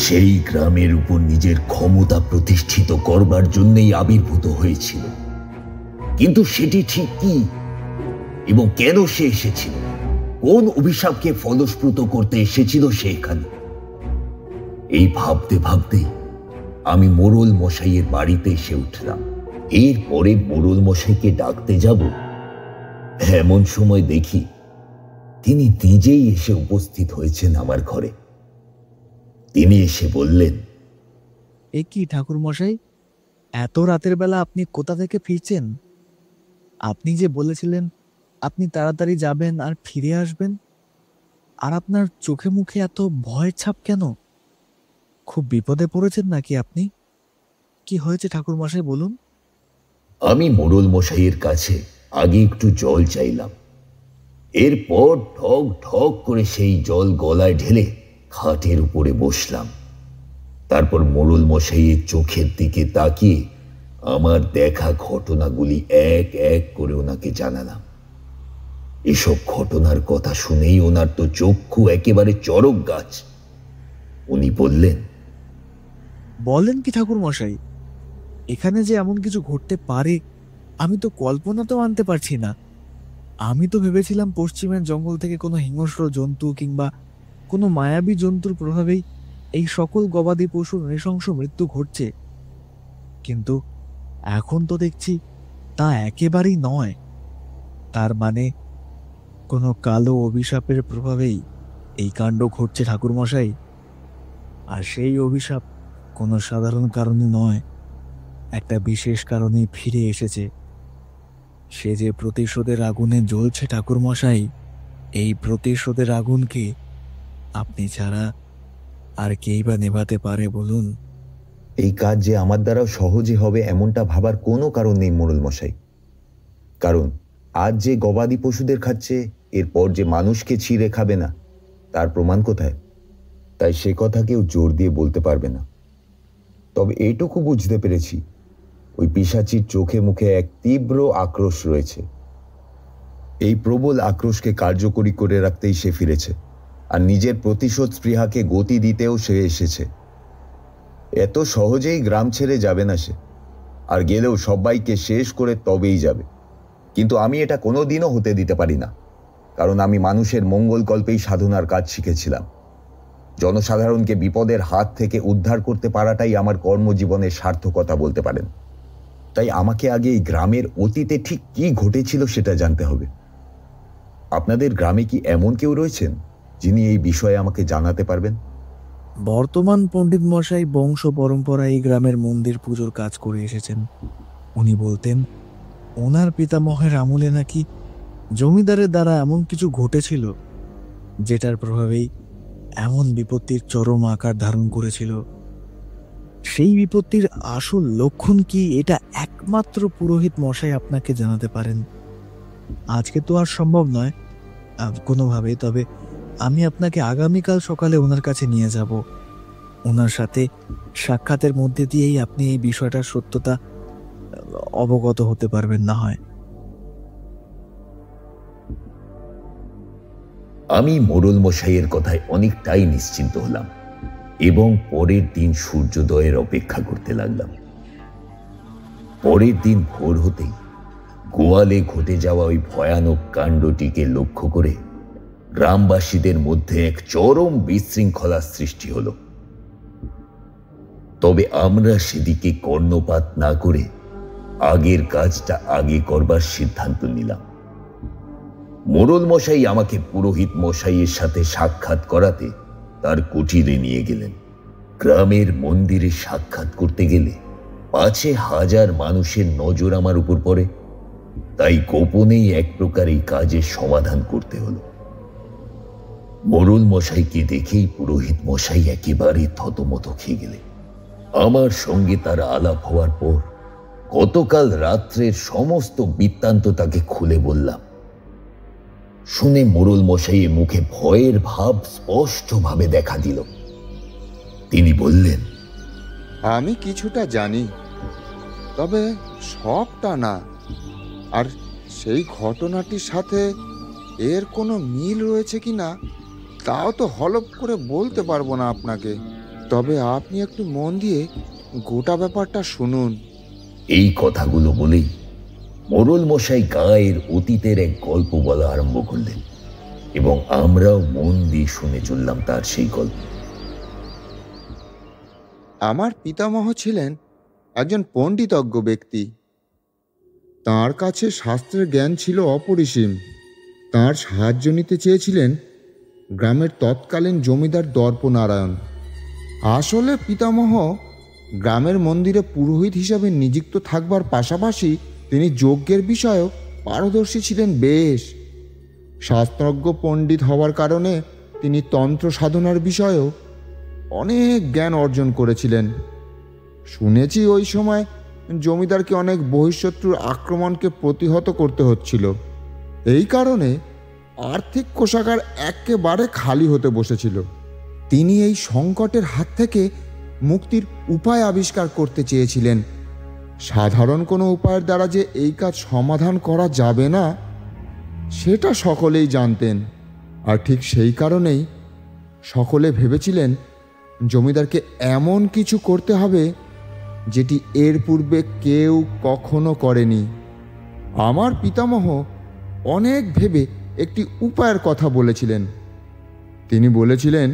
সেই গ্রামের উপর নিজের ক্ষমতা প্রতিষ্ঠিত করবার জন্যই আবির্ভূত হয়েছিল। কিন্তু সেটি ঠিক কি এবং কেন সে এসেছিল কোন অভিশাপকে ফলস্প্রুত করতে এসেছিল সে এখানে। এই ভাবতে ভাবতে আমি মোড়ল মশাইয়ের বাড়িতে এসে উঠলাম। এরপরে মোড়ল মশাইকে ডাকতে যাব, এমন সময় দেখি তিনি নিজেই এসে উপস্থিত হয়েছেন আমার ঘরে। তিনি এসে বললেন, এ কি ঠাকুর মশাই, এত রাতের বেলা আপনি কোথা থেকে ফিরছেন? আপনি যে বলেছিলেন আপনি তাড়াতাড়ি যাবেন আর ফিরে আসবেন, আর আপনার চোখে মুখে এত ভয়ের ছাপ কেন? খুব বিপদে পড়েছেন নাকি আপনি? কি হয়েছে ঠাকুর মশাই, বলুন। আমি মোড়ল মশাইয়ের কাছে আগে একটু জল চাইলাম। এরপর ঠক ঠক করে সেই জল গলায় ঢেলে খাটের উপরে বসলাম। তারপর মোড়ল মশাইয়ের চোখের দিকে তাকিয়ে আমার দেখা ঘটনাগুলি এক এক করে ওনাকে জানালাম। এসব ঘটনার কথা শুনেই ওনার তো চক্ষু একেবারে চড়ক গাছ। উনি বললেন, বলেন কি ঠাকুর মশাই, এখানে যে এমন কিছু ঘটতে পারে আমি তো কল্পনাতেও আনতে পারছি না। আমি তো ভেবেছিলাম পশ্চিমের জঙ্গল থেকে কোনো হিংস্র জন্তু কিংবা কোনো মায়াবী জন্তুর প্রভাবেই এই সকল গবাদি পশুর নৃশংস মৃত্যু ঘটছে, কিন্তু এখন তো দেখছি তা একেবারেই নয়। তার মানে কোনো কালো অভিশাপের প্রভাবেই এই কাণ্ড ঘটছে ঠাকুর মশাই। আর সেই অভিশাপ কোনো সাধারণ কারণে নয়, একটা বিশেষ কারণে ফিরে এসেছে। সে যে প্রতিশোধের আগুনে জ্বলছে ঠাকুর মশাই, এই প্রতিশোধের আগুনকে আপনি ছাড়া আর কেই বা নেভাতে পারে বলুন? এই কাজ যে আমার দ্বারাও সহজে হবে এমনটা ভাবার কোনো কারণ নেই মোড়ল মশাই। কারণ আজ যে গবাদি পশুদের খাচ্ছে, এরপর যে মানুষকে ছিঁড়ে খাবে না, তার প্রমাণ কোথায়? তাই সে কথা কেউ জোর দিয়ে বলতে পারবে না। তবে এইটুকু বুঝতে পেরেছি, ওই পিশাচির চোখে মুখে এক তীব্র আক্রোশ রয়েছে। এই প্রবল আক্রোশকে কার্যকরী করে রাখতেই সে ফিরেছে, আর নিজের প্রতিশোধ স্পৃহাকে গতি দিতেও সে এসেছে। এত সহজেই গ্রাম ছেড়ে যাবে না সে, আর গেলেও সবাইকে শেষ করে তবেই যাবে। কিন্তু আমি এটা কোনোদিনও হতে দিতে পারি না, কারণ আমি মানুষের মঙ্গলকল্পেই সাধনার কাজ শিখেছিলাম। জনসাধারণকে বিপদের হাত থেকে উদ্ধার করতে পারাটাই আমার কর্মজীবনের সার্থকতা বলতে পারেন। তাই আমাকে আগে এই গ্রামের অতীতে ঠিক কি ঘটেছিল সেটা জানতে হবে। আপনাদের গ্রামে কি এমন কেউ রয়েছেন যিনি এই বিষয়ে আমাকে জানাতে পারবেন? বর্তমান পণ্ডিত মশাই বংশ পরম্পরায় এই গ্রামের মন্দির পুজোর কাজ করে এসেছেন। উনি বলতেন ওনার পিতামহের আমলে নাকি জমিদারের দ্বারা এমন কিছু ঘটেছিল যেটার প্রভাবেই এমন বিপত্তির চরম আকার ধারণ করেছিল। সেই বিপত্তির আসল লক্ষণ কি, এটা একমাত্র পুরোহিত মশাই আপনাকে জানাতে পারেন। আজকে তো আর সম্ভব নয় কোনোভাবে, তবে আমি আপনাকে আগামীকাল সকালে ওনার কাছে নিয়ে যাব। ওনার সাথে সাক্ষাতের মধ্যে দিয়েই আপনি এই বিষয়টার সত্যতা অবগত হতে পারবেন না হয়। আমি মোড়ল মশাইয়ের কথায় অনেকটাই নিশ্চিন্ত হলাম এবং পরের দিন সূর্যোদয়ের অপেক্ষা করতে লাগলাম। পরের দিন ভোর হতেই গোয়ালে ঘটে যাওয়া ওই ভয়ানক কাণ্ডটিকে লক্ষ্য করে গ্রামবাসীদের মধ্যে এক চরম বিশৃঙ্খলার সৃষ্টি হলো। তবে আমরা সেদিকে কর্ণপাত না করে আগের কাজটা আগে করবার সিদ্ধান্ত নিলাম। মোড়ল মশাই আমাকে পুরোহিত মশাইয়ের সাথে সাক্ষাৎ করাতে তার কুটিরে নিয়ে গেলেন। গ্রামের মন্দিরে সাক্ষাৎ করতে গেলে ৫,০০০ মানুষের নজর আমার উপর পড়ে, তাই গোপনেই এক প্রকার এই কাজের সমাধান করতে হলো। মোড়ল মশাইকে দেখেই পুরোহিত মশাই একেবারে থতমত খেয়ে গেলে। আমার সঙ্গে তার আলাপ হওয়ার পর গতকাল রাত্রের সমস্ত বৃত্তান্ত তাকে খুলে বললাম। শুনে মোড়ল মশাইয়ের মুখে ভয়ের ভাব স্পষ্টভাবে দেখা দিল। তিনি বললেন, আমি কিছুটা জানি, তবে সবটা না। আর সেই ঘটনাটির সাথে এর কোনো মিল রয়েছে কিনা তাও তো হলপ করে বলতে পারবো না আপনাকে। তবে আপনি একটু মন দিয়ে গোটা ব্যাপারটা শুনুন। এই কথাগুলো বলেই মোড়ল মশাই গায়ের অতীতের এক গল্প বলা আরম্ভ করলেন। এবং আমরাও মন দিয়ে শুনে চললাম তার সেই গল্প। আমার পিতামহ ছিলেন একজন পণ্ডিতজ্ঞ ব্যক্তি। তার কাছে শাস্ত্রের জ্ঞান ছিল অপরিসীম। তার সাহায্য নিতে চেয়েছিলেন গ্রামের তৎকালীন জমিদার দর্পনারায়ণ। আসলে পিতামহ গ্রামের মন্দিরে পুরোহিত হিসাবে নিযুক্ত থাকবার পাশাপাশি তিনি যজ্ঞের বিষয়েও পারদর্শী ছিলেন বেশ। শাস্ত্রজ্ঞ পণ্ডিত হওয়ার কারণে তিনি তন্ত্র সাধনার বিষয়েও অনেক জ্ঞান অর্জন করেছিলেন। শুনেছি ওই সময় জমিদারকে অনেক বহিঃশত্রুর আক্রমণকে প্রতিহত করতে হচ্ছিল। এই কারণে আর্থিক কোষাগার একেবারে খালি হতে বসেছিল। তিনি এই সংকটের হাত থেকে মুক্তির উপায় আবিষ্কার করতে চেয়েছিলেন। সাধারণ কোনো উপায়ের দ্বারা যে এই কাজ সমাধান করা যাবে না সেটা সকলেই জানতেন। আর ঠিক সেই কারণেই সকলে ভেবেছিলেন জমিদারকে এমন কিছু করতে হবে যেটি এর পূর্বে কেউ কখনো করেনি। আমার পিতামহ অনেক ভেবে একটি উপায়ের কথা বলেছিলেন। তিনি বলেছিলেন,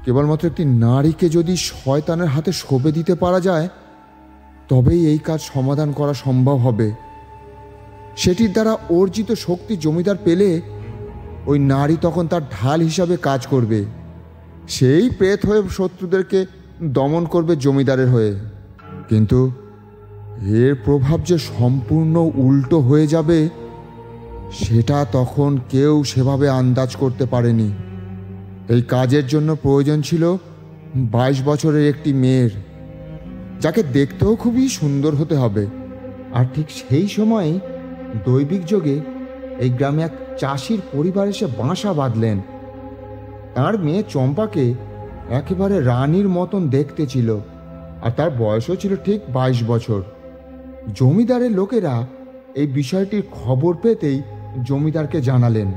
কেবলমাত্র একটি নারীকে যদি শয়তানের হাতে সঁপে দিতে পারা যায় তবেই এই কাজ সমাধান করা সম্ভব হবে। সেটির দ্বারা অর্জিত শক্তি জমিদার পেলে ওই নারী তখন তার ঢাল হিসাবে কাজ করবে। সেই প্রেত হয়ে শত্রুদেরকে দমন করবে জমিদারের হয়ে। কিন্তু এর প্রভাব যে সম্পূর্ণ উল্টো হয়ে যাবে সেটা তখন কেউ সেভাবে আন্দাজ করতে পারেনি। এই কাজের জন্য প্রয়োজন ছিল 22 বছরের একটি মেয়ের, যাকে দেখতেও খুবই সুন্দর হতে হবে। আর ঠিক সেই সময় দৈবিক যোগে এই গ্রামে এক চাষির পরিবার এসে বাসা বাঁধলেন। তার মেয়ে চম্পাকে একেবারে রানীর মতন দেখতে ছিল, আর তার বয়সও ছিল ঠিক 22 বছর। জমিদারের লোকেরা এই বিষয়টির খবর পেতেই জমিদারকে জানালেন।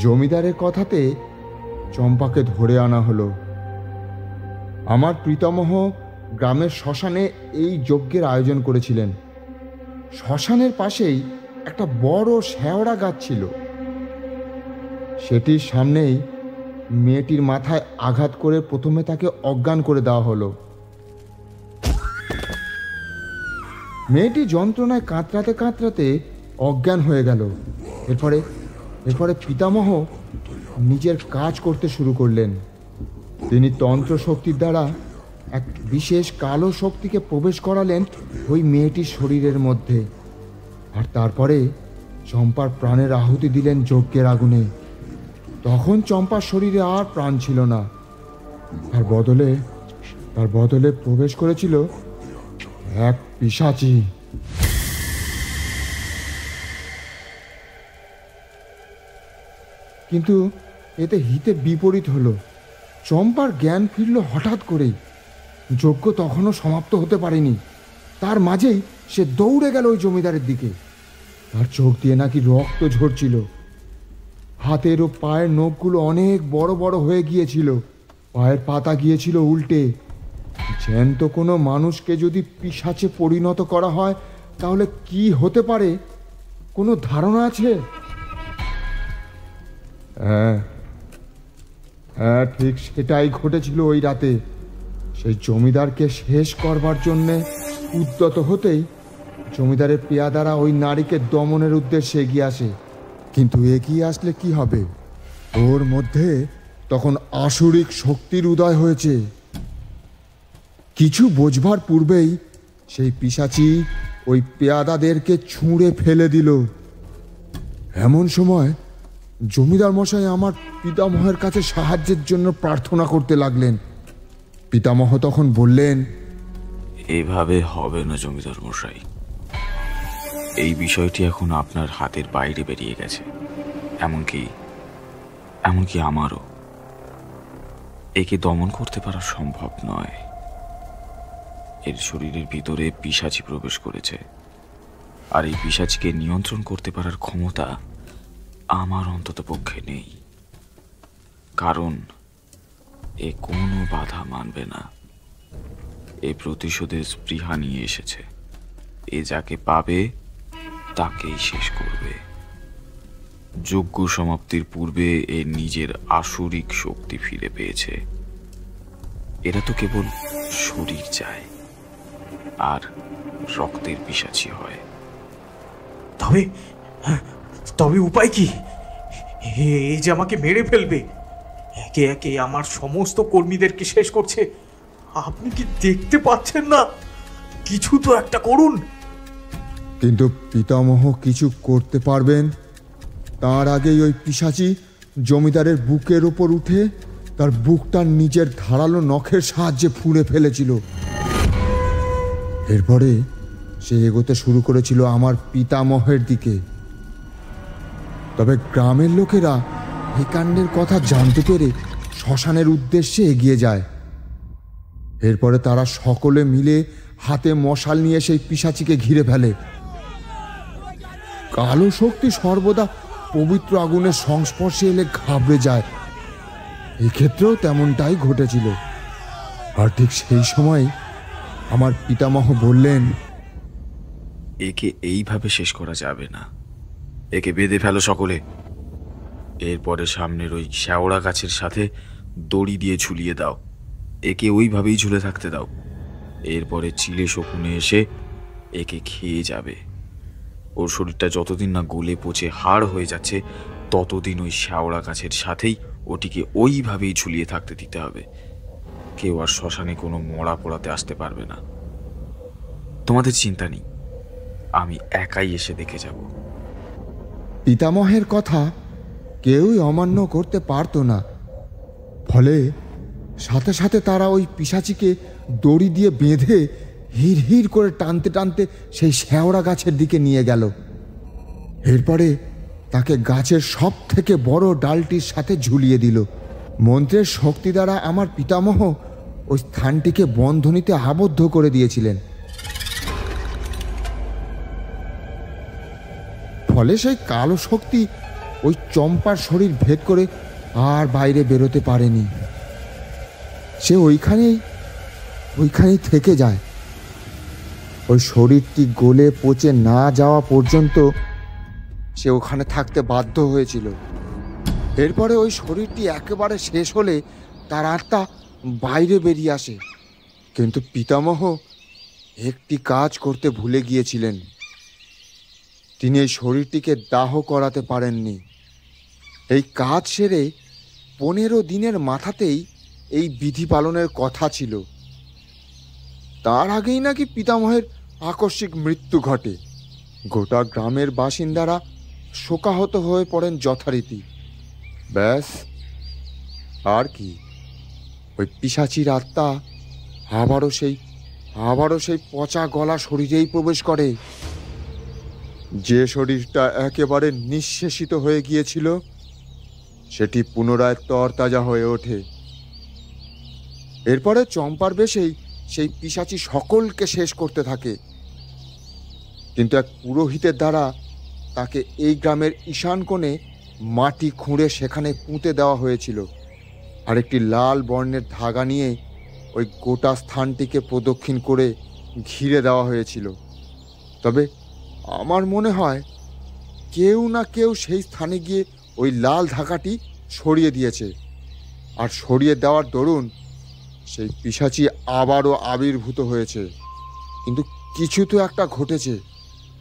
জমিদারের কথাতে চম্পাকে ধরে আনা হলো। আমার পিতামহ গ্রামের শ্মশানে এই যজ্ঞের আয়োজন করেছিলেন। শ্মশানের পাশেই একটা বড় শেওড়া গাছ ছিল। সেটির সামনেই মেয়েটির মাথায় আঘাত করে প্রথমে তাকে অজ্ঞান করে দেওয়া হলো। মেয়েটি যন্ত্রণায় কাতরাতে কাতরাতে অজ্ঞান হয়ে গেল। এরপরে পিতামহ নিজের কাজ করতে শুরু করলেন। তিনি তন্ত্র শক্তির দ্বারা এক বিশেষ কালো শক্তিকে প্রবেশ করালেন ওই মেয়েটির শরীরের মধ্যে। আর তারপরে চম্পার প্রাণের আহুতি দিলেন যজ্ঞের আগুনে। তখন চম্পার শরীরে আর প্রাণ ছিল না। তার বদলে প্রবেশ করেছিল এক পিশাচী। কিন্তু এতে হিতে বিপরীত হলো। চম্পার জ্ঞান ফিরল হঠাৎ করেই। যজ্ঞ তখনও সমাপ্ত হতে পারেনি। তার মাঝেই সে দৌড়ে গেল ওই জমিদারের দিকে। তার চোখ দিয়ে নাকি রক্ত ঝরছিল। হাতের ও পায়ের নখগুলো অনেক বড় বড় হয়ে গিয়েছিল। পায়ের পাতা গিয়েছিল উল্টে। জ্যান্ত কোনো মানুষকে যদি পিশাচে পরিণত করা হয় তাহলে কি হতে পারে কোনো ধারণা আছে? হ্যাঁ, ঠিক সেটাই ঘটেছিল ওই রাতে। সেই জমিদারকে শেষ করবার জন্যে উদ্যত হতেই জমিদারের পেয়াদারা ওই নারীকে দমনের উদ্দেশ্যে এগিয়ে আসে। কিন্তু এগিয়ে আসলে কি হবে? ওর মধ্যে তখন আসুরিক শক্তির উদয় হয়েছে। কিছু বোঝবার পূর্বেই সেই পিশাচী ওই পেয়াদাদেরকে ছুঁড়ে ফেলে দিল। এমন সময় জমিদার মশাই আমার পিতামহের কাছে সাহায্যের জন্য প্রার্থনা করতে লাগলেন। পিতামহ তখন বললেন, এভাবে হবে না জমিদার মশাই। এই বিষয়টি এখন আপনার হাতের বাইরে বেরিয়ে গেছে, এমনকি আমারও। একে দমন করতে পারা সম্ভব নয়। এর শরীরের ভিতরে পিশাচী প্রবেশ করেছে, আর এই পিশাচীকে নিয়ন্ত্রণ করতে পারার ক্ষমতা আমার অন্তত পক্ষে নেই। কারণ এ কোনো বাধা মানবে না। এ প্রতিশোধের স্পৃহা নিয়ে এসেছে। এ যাকে পাবে তাকেই শেষ করবে। যজ্ঞ সমাপ্তির পূর্বে এর নিজের আসরিক শক্তি ফিরে পেয়েছে। এরা তো কেবল শরীর চায় আর রক্তের পিশাচি হয়। তবে তবে উপায় কি? এই যে আমাকে মেরে ফেলবে, একে একে আমার সমস্ত কর্মীদেরকে শেষ করছে। আপনি কি দেখতে পাচ্ছেন না? কিছু তো একটা করুন। কিন্তু পিতামহ কিছু করতে পারবেন তার আগেই ওই পিশাচি জমিদারের বুকের উপর উঠে তার বুকটা নিজের ধারালো নখের সাহায্যে ফুঁড়ে ফেলেছিল। এরপরে সে এগোতে শুরু করেছিল আমার পিতামহের দিকে। তবে গ্রামের লোকেরা এই কাণ্ডের কথা জানতে পেরে শ্মশানের উদ্দেশ্যে এগিয়ে যায়। এরপরে তারা সকলে মিলে হাতে মশাল নিয়ে সেই পিশাচিকে ঘিরে ফেলে। কালো শক্তি সর্বদা পবিত্র আগুনের সংস্পর্শে এলে ঘাবড়ে যায়। এক্ষেত্রেও তেমনটাই ঘটেছিল। আর ঠিক সেই সময় আমার পিতামহ বললেন, একে এইভাবে শেষ করা যাবে না, একে বেঁধে ফেলো সকলে। এরপরে সামনের ওই শ্যাওড়া গাছের সাথে দড়ি দিয়ে ঝুলিয়ে দাও, একে ওইভাবেই ঝুলে থাকতে দাও। এরপরে চিলে শকুনে এসে একে খেয়ে যাবে। ওর শরীরটা যতদিন না গলে পচে হাড় হয়ে যাচ্ছে ততদিন ওই শ্যাওড়া গাছের সাথেই ওটিকে ওইভাবেই ঝুলিয়ে থাকতে দিতে হবে। কেউ আর শ্মশানে কোনো মরা পোড়াতে আসতে পারবে না। তোমাদের চিন্তা নেই, আমি একাই এসে দেখে যাব। পিতামহের কথা কেউই অমান্য করতে পারত না। ফলে সাথে সাথে তারা ওই পিশাচিকে দড়ি দিয়ে বেঁধে হির হির করে টানতে টানতে সেই শ্যাওড়া গাছের দিকে নিয়ে গেল। এরপরে তাকে গাছের সব থেকে বড় ডালটির সাথে ঝুলিয়ে দিল। মন্ত্রের শক্তি দ্বারা আমার পিতামহ ওই স্থানটিকে বন্ধনীতে আবদ্ধ করে দিয়েছিলেন। ফলে সেই কালো শক্তি ওই চম্পার শরীর ভেদ করে আর বাইরে বেরোতে পারেনি। সে ওইখানেই থেকে যায়। ওই শরীরটি গলে পচে না যাওয়া পর্যন্ত সে ওখানে থাকতে বাধ্য হয়েছিল। এরপরে ওই শরীরটি একেবারে শেষ হলে তার আত্মা বাইরে বেরিয়ে আসে। কিন্তু পিতামহ একটি কাজ করতে ভুলে গিয়েছিলেন। তিনি এই শরীরটিকে দাহ করাতে পারেননি। এই কাজ সেরে 15 দিনের মাথাতেই এই বিধি পালনের কথা ছিল। তার আগেই নাকি পিতামহের আকস্মিক মৃত্যু ঘটে। গোটা গ্রামের বাসিন্দারা শোকাহত হয়ে পড়েন যথারীতি। ব্যাস, আর কি, ওই পিশাচির আত্মা আবারও সেই পচা গলা শরীরেই প্রবেশ করে। যে শরীরটা একেবারে নিঃশেষিত হয়ে গিয়েছিল সেটি পুনরায় তরতাজা হয়ে ওঠে। এরপরে চম্পার বেশেই সেই পিশাচি সকলকে শেষ করতে থাকে। কিন্তু এক পুরোহিতের দ্বারা তাকে এই গ্রামের ঈশান কোণে মাটি খুঁড়ে সেখানে পুঁতে দেওয়া হয়েছিল। আর একটি লাল বর্ণের ধাগা নিয়ে ওই গোটা স্থানটিকে প্রদক্ষিণ করে ঘিরে দেওয়া হয়েছিল। তবে আমার মনে হয় কেউ না কেউ সেই স্থানে গিয়ে ওই লাল ধাগাটি সরিয়ে দিয়েছে। আর সরিয়ে দেওয়ার দরুন সেই পিশাচি আবারও আবির্ভূত হয়েছে। কিন্তু কিছু তো একটা ঘটেছে।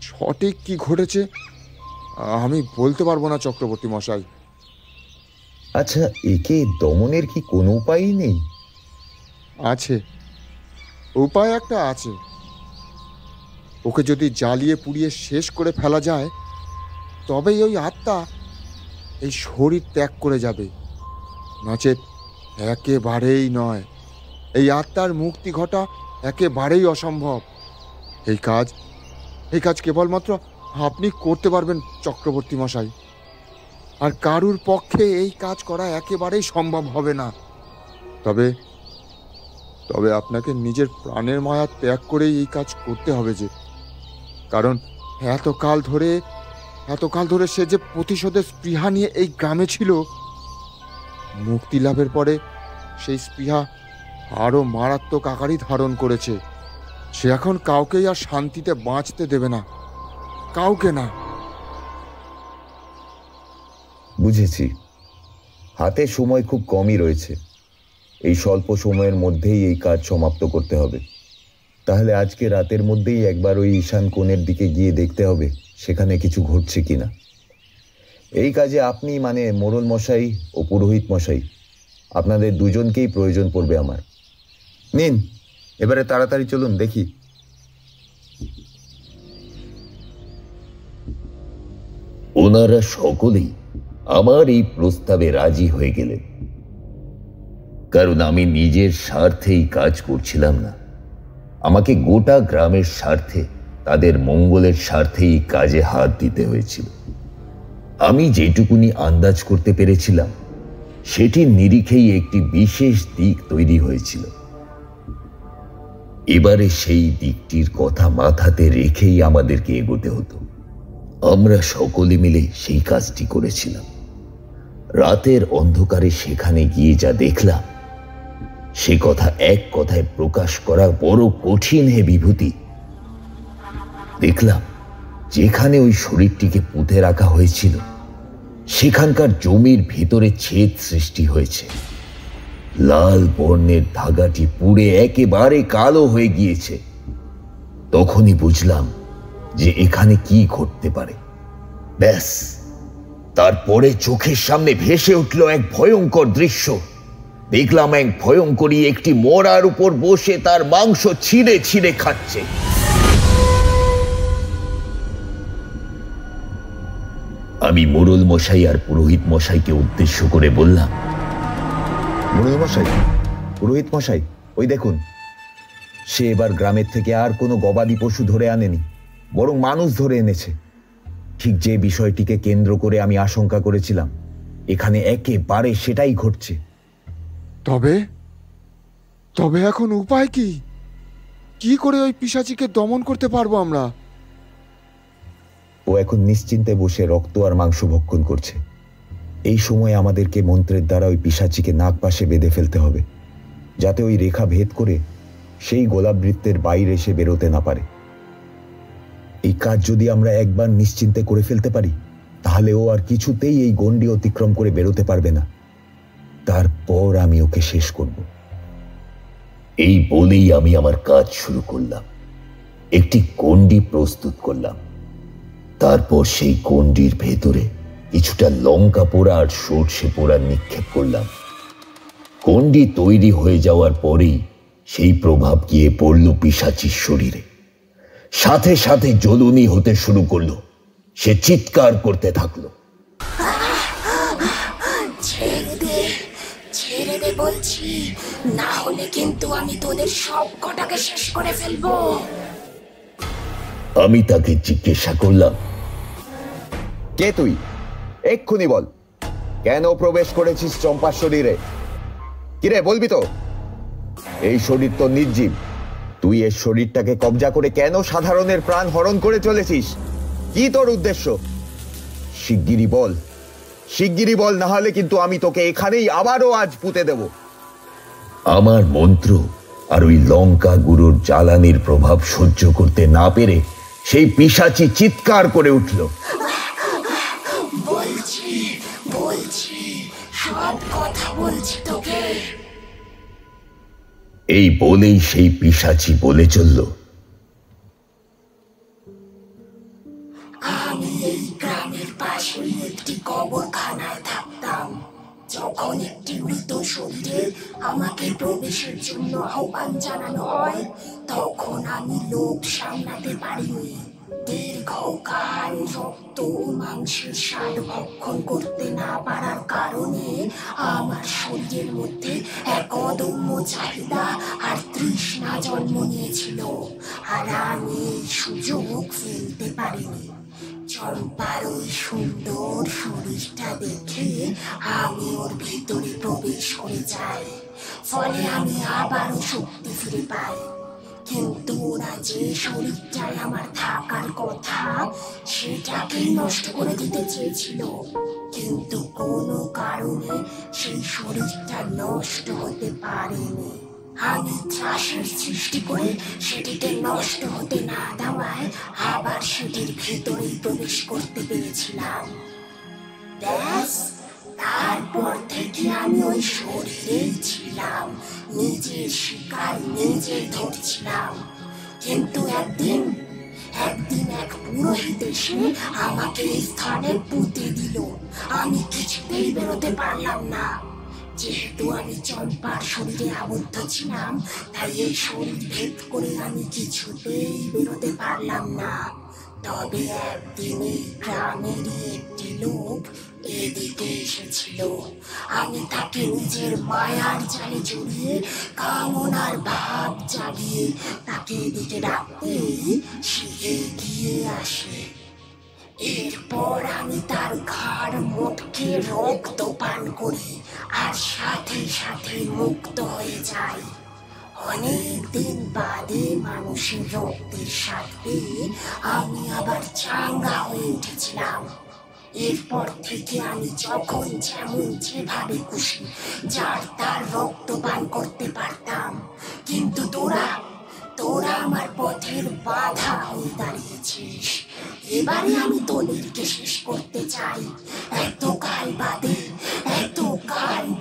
সঠিক কি ঘটেছে আমি বলতে পারবো না চক্রবর্তী মশাই। আচ্ছা, একে দমনের কি কোনো উপায়ই নেই? আছে, উপায় একটা আছে। ওকে যদি জ্বালিয়ে পুড়িয়ে শেষ করে ফেলা যায় তবেই ওই আত্মা এই শরীর ত্যাগ করে যাবে। নচেত একেবারেই নয়। এই আত্মার মুক্তি ঘটা একেবারেই অসম্ভব। এই কাজ কেবলমাত্র আপনি করতে পারবেন চক্রবর্তী মশাই। আর কারুর পক্ষে এই কাজ করা একেবারেই সম্ভব হবে না। তবে আপনাকে নিজের প্রাণের মায়া ত্যাগ করেই এই কাজ করতে হবে। যে কারণ এতকাল ধরে সে যে প্রতিশোধের স্পৃহা নিয়ে এই গ্রামে ছিল, মুক্তি লাভের পরে সেই স্পৃহা আরো মারাত্মক আকারই ধারণ করেছে। সে এখন কাউকেই আর শান্তিতে বাঁচতে দেবে না, কাউকে না। বুঝেছি, হাতে সময় খুব কমই রয়েছে। এই স্বল্প সময়ের মধ্যেই এই কাজ সমাপ্ত করতে হবে। তাহলে আজকে রাতের মধ্যেই একবার ওই ঈশান কোণের দিকে গিয়ে দেখতে হবে সেখানে কিছু ঘটছে কিনা। এই কাজে আপনি মানে মোড়ল মশাই ও পুরোহিত মশাই, আপনাদের দুজনকেই প্রয়োজন পড়বে আমার। নিন, এবারে তাড়াতাড়ি চলুন দেখি। ওনারা সকলেই আমার এই প্রস্তাবে রাজি হয়ে গেলেন, কারণ আমি নিজের স্বার্থেই কাজ করছিলাম না। আমাকে গোটা গ্রামের স্বার্থে, তাদের মঙ্গলের স্বার্থেই কাজে হাত দিতে হয়েছিল। আমি যেটুকুনি আন্দাজ করতে পেরেছিলাম সেটির নিরিখেই একটি বিশেষ দিক তৈরি হয়েছিল। এবারে সেই দিকটির কথা মাথাতে রেখেই আমাদেরকে এগোতে হতো। আমরা সকলে মিলে সেই কাজটি করেছিলাম। রাতের অন্ধকারে সেখানে গিয়ে যা দেখলাম সে কথা এক কথায় প্রকাশ করা বড় কঠিন হে বিভূতি। দেখলাম যেখানে ওই শরীরটিকে পুঁতে রাখা হয়েছিল সেখানকার জমির ভিতরে ছেদ সৃষ্টি হয়েছে। লাল বর্ণের ধাগাটি পুড়ে একেবারে কালো হয়ে গিয়েছে। তখনই বুঝলাম যে এখানে কি ঘটতে পারে। ব্যাস, তারপরে চোখের সামনে ভেসে উঠল এক ভয়ঙ্কর দৃশ্য। দেখলাম এক ভয়ঙ্করী একটি মড়ার উপর বসে তার মাংস ছিঁড়ে ছিঁড়ে খাচ্ছে। আমি মোড়ল মশাই আর পুরোহিত মশাইকে উদ্দেশ্য করে বললাম, মোড়ল মশাই, পুরোহিত মশাই, ওই দেখুন, সে এবার গ্রামের থেকে আর কোনো গবাদি পশু ধরে আনেনি, বরং মানুষ ধরে এনেছে। ঠিক যে বিষয়টিকে কেন্দ্র করে আমি আশঙ্কা করেছিলাম, এখানে একেবারে সেটাই ঘটছে। তবে তবে এখন উপায় কি? কি করে ওই পিশাচিকে দমন করতে পারবো আমরা? ও এখন নিশ্চিন্তে বসে রক্ত আর মাংস ভক্ষণ করছে। এই সময় আমাদেরকে মন্ত্রের দ্বারা ওই পিশাচিকে নাক পাশে বেঁধে ফেলতে হবে, যাতে ওই রেখা ভেদ করে সেই গোলাপবৃত্তের বাইরে এসে বেরোতে না পারে। এই কাজ যদি আমরা একবার নিশ্চিন্তে করে ফেলতে পারি, তাহলে ও আর কিছুতেই এই গণ্ডি অতিক্রম করে বেরোতে পারবে না। তারপর আমি ওকে শেষ করব। এই বলেই আমি আমার কাজ শুরু করলাম। একটি গণ্ডি প্রস্তুত করলাম। তারপর সেই গণ্ডির ভেতরে কিছুটা লঙ্কা পোড়া আর সর্ষে পোড়া নিক্ষেপ করলাম। গণ্ডি তৈরি হয়ে যাওয়ার পরেই সেই প্রভাব গিয়ে পড়ল পিশাচির শরীরে। সাথে সাথে জ্বলুনি হতে শুরু করলো। সে চিৎকার করতে থাকলো, ছেড়ে দে বলছি, না হলে কিন্তু আমি তোদের সব কটাকে শেষ করে ফেলবো। আমি তাকে জিজ্ঞাসা করলাম, কে তুই? এক্ষুনি বল, কেন প্রবেশ করেছিস চম্পার শরীরে? কিরে, বলবি তো? এই শরীর তো নির্জীব। তুই এর শরীরটাকে কবজা করে কেন সাধারণের প্রাণ হরণ করে চলেছিস? কি তোর উদ্দেশ্য? শিগগিরই বল, শিগগিরই বল, না হলে কিন্তু আমি তোকে এখানেই আবারও আজ পুঁতে দেব। আমার মন্ত্র আর ওই লঙ্কা গুঁড়োর জ্বালানির প্রভাব সহ্য করতে না পেরে সেই পিশাচি চিৎকার করে উঠল, বলছি বলছি সব কথা বলছি তোকে। এই বলেই সেই পিশাচি বলে চলল, আমি এই গ্রামের পাশে একটি কবরখানায় থাকতাম। যখন একটি মৃত শরীরে আমাকে প্রবেশের জন্য আহ্বান জানানো হয়, তখন আমি লোভ সামলাতে পারিনি। দীর্ঘকাল রক্ত ও মাংসের স্বাদ ভক্ষণ করতে না পারার কারণে আমার শরীরের মধ্যে এক অদম্য চাহিদা আর তৃষ্ণা জন্ম নিয়েছিল, আর আমি এই সুযোগ ফেলতে পারিনি। চম্পার ওই সুন্দর শরীরটা দেখে আমি ওর ভিতরে প্রবেশ করে যাই, ফলে আমি আবারও শক্তি ফিরে পাই। কিন্তু ওরা যে শরীরটায় আমার থাকার কথা সেটাকেই নষ্ট করে দিতে চেয়েছিল, কিন্তু কোনো কারণে সেই শরীরটা নষ্ট হতে পারেনি। আমি ত্রাসের সৃষ্টি করে সেটিকে নষ্ট হতে না দেওয়ায় আবার সেটির ভেতরেই প্রবেশ করতে পেরেছিলাম। ব্যাস, থেকে আমি ওই শরীরেই ছিলাম, নিজের শিকার নিজেই ধরছিলাম। কিন্তু একদিন এক পুরোহিত এসে আমাকে এই স্থানে পুঁতে দিল। আমি কিছুতেই বেরোতে পারলাম না। যেহেতু আমি চম্পার শরীরে আবদ্ধ ছিলাম, তাই এই শরীর ভেদ করে আমি কিছুতেই বেরোতে পারলাম না। তবে একদিন এই গ্রামেরই একটি লোক এদিকে এসেছিল। আমি তাকে নিজের মায়ার জালে জড়িয়ে কামনার ভাব জাগিয়ে তাকে এদিকে ডাকতেই সে এগিয়ে আসে। এরপর আমি তার ঘাড় মোটকে রক্ত পান করি আর সাথে সাথে মুক্ত হয়ে যাই। অনেকদিন বাদে মানুষের রক্তের স্বাদ পেয়ে আমি আবার চাঙ্গা হয়ে উঠেছিলাম। এরপর থেকে আমি যখন যেমন যেভাবে খুশি যার তার রক্ত পান করতে পারতাম। কিন্তু তোরা আমার পথের বাধা হয়ে দাঁড়িয়েছিস। এবারে আমি তোদেরকে শেষ করতে চাই। এত কাল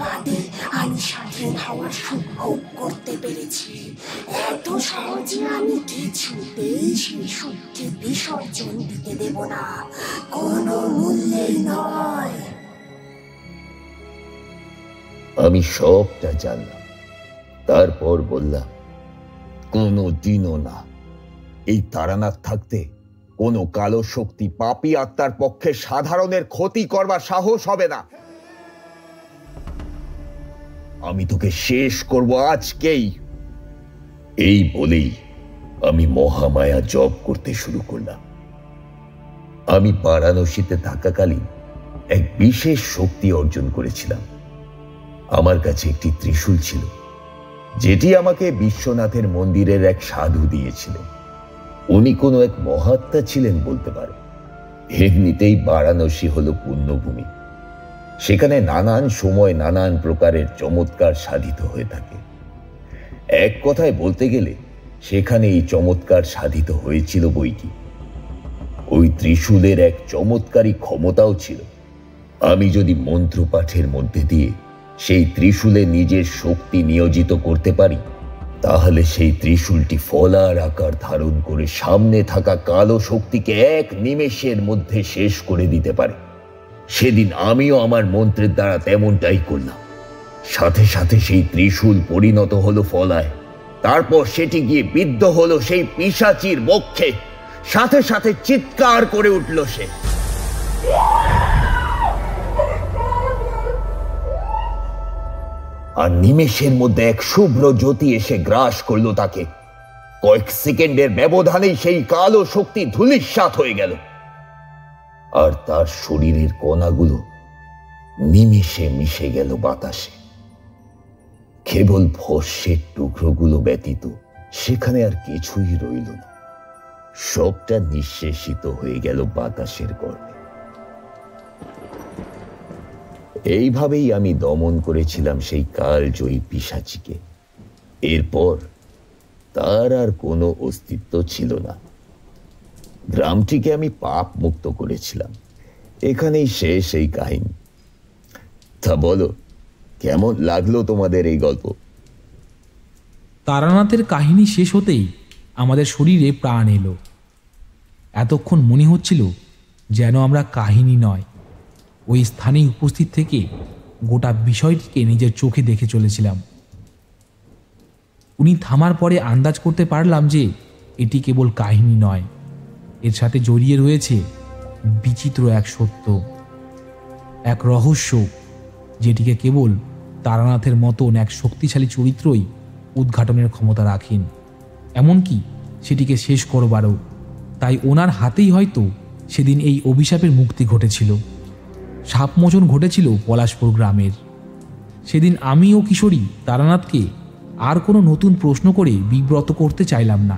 বাদে আমি স্বাধীন হওয়ার সুখ ভোগ করতে পেরেছি। এত সহজে আমি কিছুতেই সেই সুখকে বিসর্জন দিতে দেব না, কোনো মূল্যেই নয়। আমি সবটা জানলাম, তারপর বললাম, কোনো দিনও না। এই তারানাথ থাকতে কোনো কালো শক্তি পাপী আত্মার পক্ষে সাধারণের ক্ষতি করবার সাহস হবে না। আমি তোকে শেষ করব আজকেই। এই বলেই আমি মহামায়া জপ করতে শুরু করলাম। আমি বারাণসীতে থাকাকালীন এক বিশেষ শক্তি অর্জন করেছিলাম। আমার কাছে একটি ত্রিশূল ছিল, যেটি আমাকে বিশ্বনাথের মন্দিরের এক সাধু দিয়েছিলেন। উনি কোনো এক মহাত্মা ছিলেন বলতে পারো। এমনিতেই বারাণসী হলো পুণ্যভূমি। সেখানে নানান সময় নানান প্রকারের চমৎকার সাধিত হয়ে থাকে। এক কথায় বলতে গেলে সেখানে এই চমৎকার সাধিত হয়েছিল বইকি। ওই ত্রিশূলের এক চমৎকারী ক্ষমতাও ছিল। আমি যদি মন্ত্রপাঠের মধ্যে দিয়ে সেই ত্রিশূলে নিজের শক্তি নিয়োজিত করতে পারি, তাহলে সেই ত্রিশূলটি ফলার আকার ধারণ করে সামনে থাকা কালো শক্তিকে এক নিমেষের মধ্যে শেষ করে দিতে পারে। সেদিন আমিও আমার মন্ত্রের দ্বারা তেমনটাই করলাম। সাথে সাথে সেই ত্রিশূল পরিণত হলো ফলায়। তারপর সেটি গিয়ে বিদ্ধ হলো সেই পিশাচির বক্ষে। সাথে সাথে চিৎকার করে উঠল সে। আর নিমেষের মধ্যে এক শুভ্র জ্যোতি এসে গ্রাস করলো তাকে। কয়েক সেকেন্ডের ব্যবধানেই সেই কালো শক্তি ধূলিসাৎ হয়ে গেল, আর তার শরীরের কণাগুলো নিমেষে মিশে গেল বাতাসে। কেবল ভস্মের টুকরোগুলো ব্যতীত সেখানে আর কিছুই রইল না। সবটা নিঃশেষিত হয়ে গেল বাতাসের গর্ভে। এইভাবেই আমি দমন করেছিলাম সেই কালজয়ী পিশাচিকে। এরপর তার আর কোনো অস্তিত্ব ছিল না। গ্রামটিকে আমি পাপ মুক্ত করেছিলাম। এখানেই শেষ এই কাহিনী। তা বলো, কেমন লাগলো তোমাদের এই গল্প? তারানাথের কাহিনী শেষ হতেই আমাদের শরীরে প্রাণ এলো। এতক্ষণ মনে হচ্ছিল যেন আমরা কাহিনী নয়, ওই স্থানে উপস্থিত থেকে গোটা বিষয়টিকে নিজের চোখে দেখে চলেছিলাম। উনি থামার পরে আন্দাজ করতে পারলাম যে এটি কেবল কাহিনী নয়, এর সাথে জড়িয়ে রয়েছে বিচিত্র এক সত্য, এক রহস্য, যেটিকে কেবল তারানাথের মতন এক শক্তিশালী চরিত্রই উদ্ঘাটনের ক্ষমতা রাখেন, এমনকি সেটিকে শেষ করবারও। তাই ওনার হাতেই হয়তো সেদিন এই অভিশাপের মুক্তি ঘটেছিল, সাপমোচন ঘটেছিল পলাশপুর গ্রামের। সেদিন আমি ও কিশোরী তারানাথকে আর কোনো নতুন প্রশ্ন করে বিব্রত করতে চাইলাম না।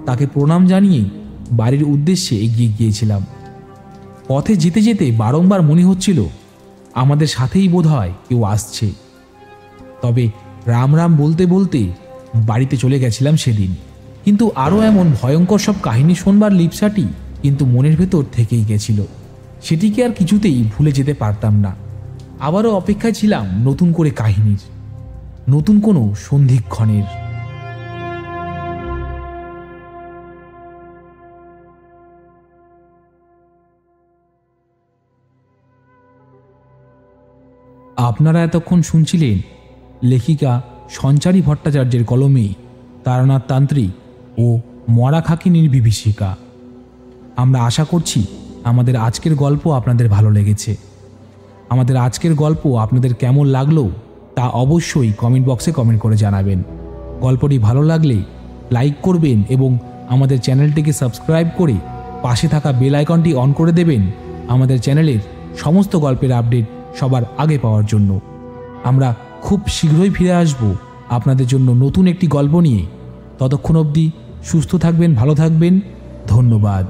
তাকে প্রণাম জানিয়ে বাড়ির উদ্দেশ্যে এগিয়ে গিয়েছিলাম। পথে যেতে যেতে বারংবার মনে হচ্ছিল আমাদের সাথেই বোধহয় কেউ আসছে। তবে রাম রাম বলতে বলতে বাড়িতে চলে গেছিলাম সেদিন। কিন্তু আরও এমন ভয়ঙ্কর সব কাহিনী শোনবার লিপসাটি কিন্তু মনের ভেতর থেকেই গেছিল। সেটিকে আর কিছুতেই ভুলে যেতে পারতাম না। আবারও অপেক্ষায় ছিলাম নতুন করে কাহিনীর, নতুন কোনো সন্ধিক্ষণের। আপনারা এতক্ষণ শুনছিলেন লেখিকা সঞ্চারী ভট্টাচার্যের কলমে তারানাথ তান্ত্রিক ও মরা খাকিনীর বিভীষিকা। আমরা আশা করছি আমাদের আজকের গল্প আপনাদের ভালো লেগেছে। আমাদের আজকের গল্প আপনাদের কেমন লাগলো তা অবশ্যই কমেন্ট বক্সে কমেন্ট করে জানাবেন। গল্পটি ভালো লাগলে লাইক করবেন এবং আমাদের চ্যানেলটিকে সাবস্ক্রাইব করে পাশে থাকা বেল আইকনটি অন করে দেবেন আমাদের চ্যানেলের সমস্ত গল্পের আপডেট সবার আগে পাওয়ার জন্য। আমরা খুব শীঘ্রই ফিরে আসব আপনাদের জন্য নতুন একটি গল্প নিয়ে। ততক্ষণ অবধি সুস্থ থাকবেন, ভালো থাকবেন। ধন্যবাদ।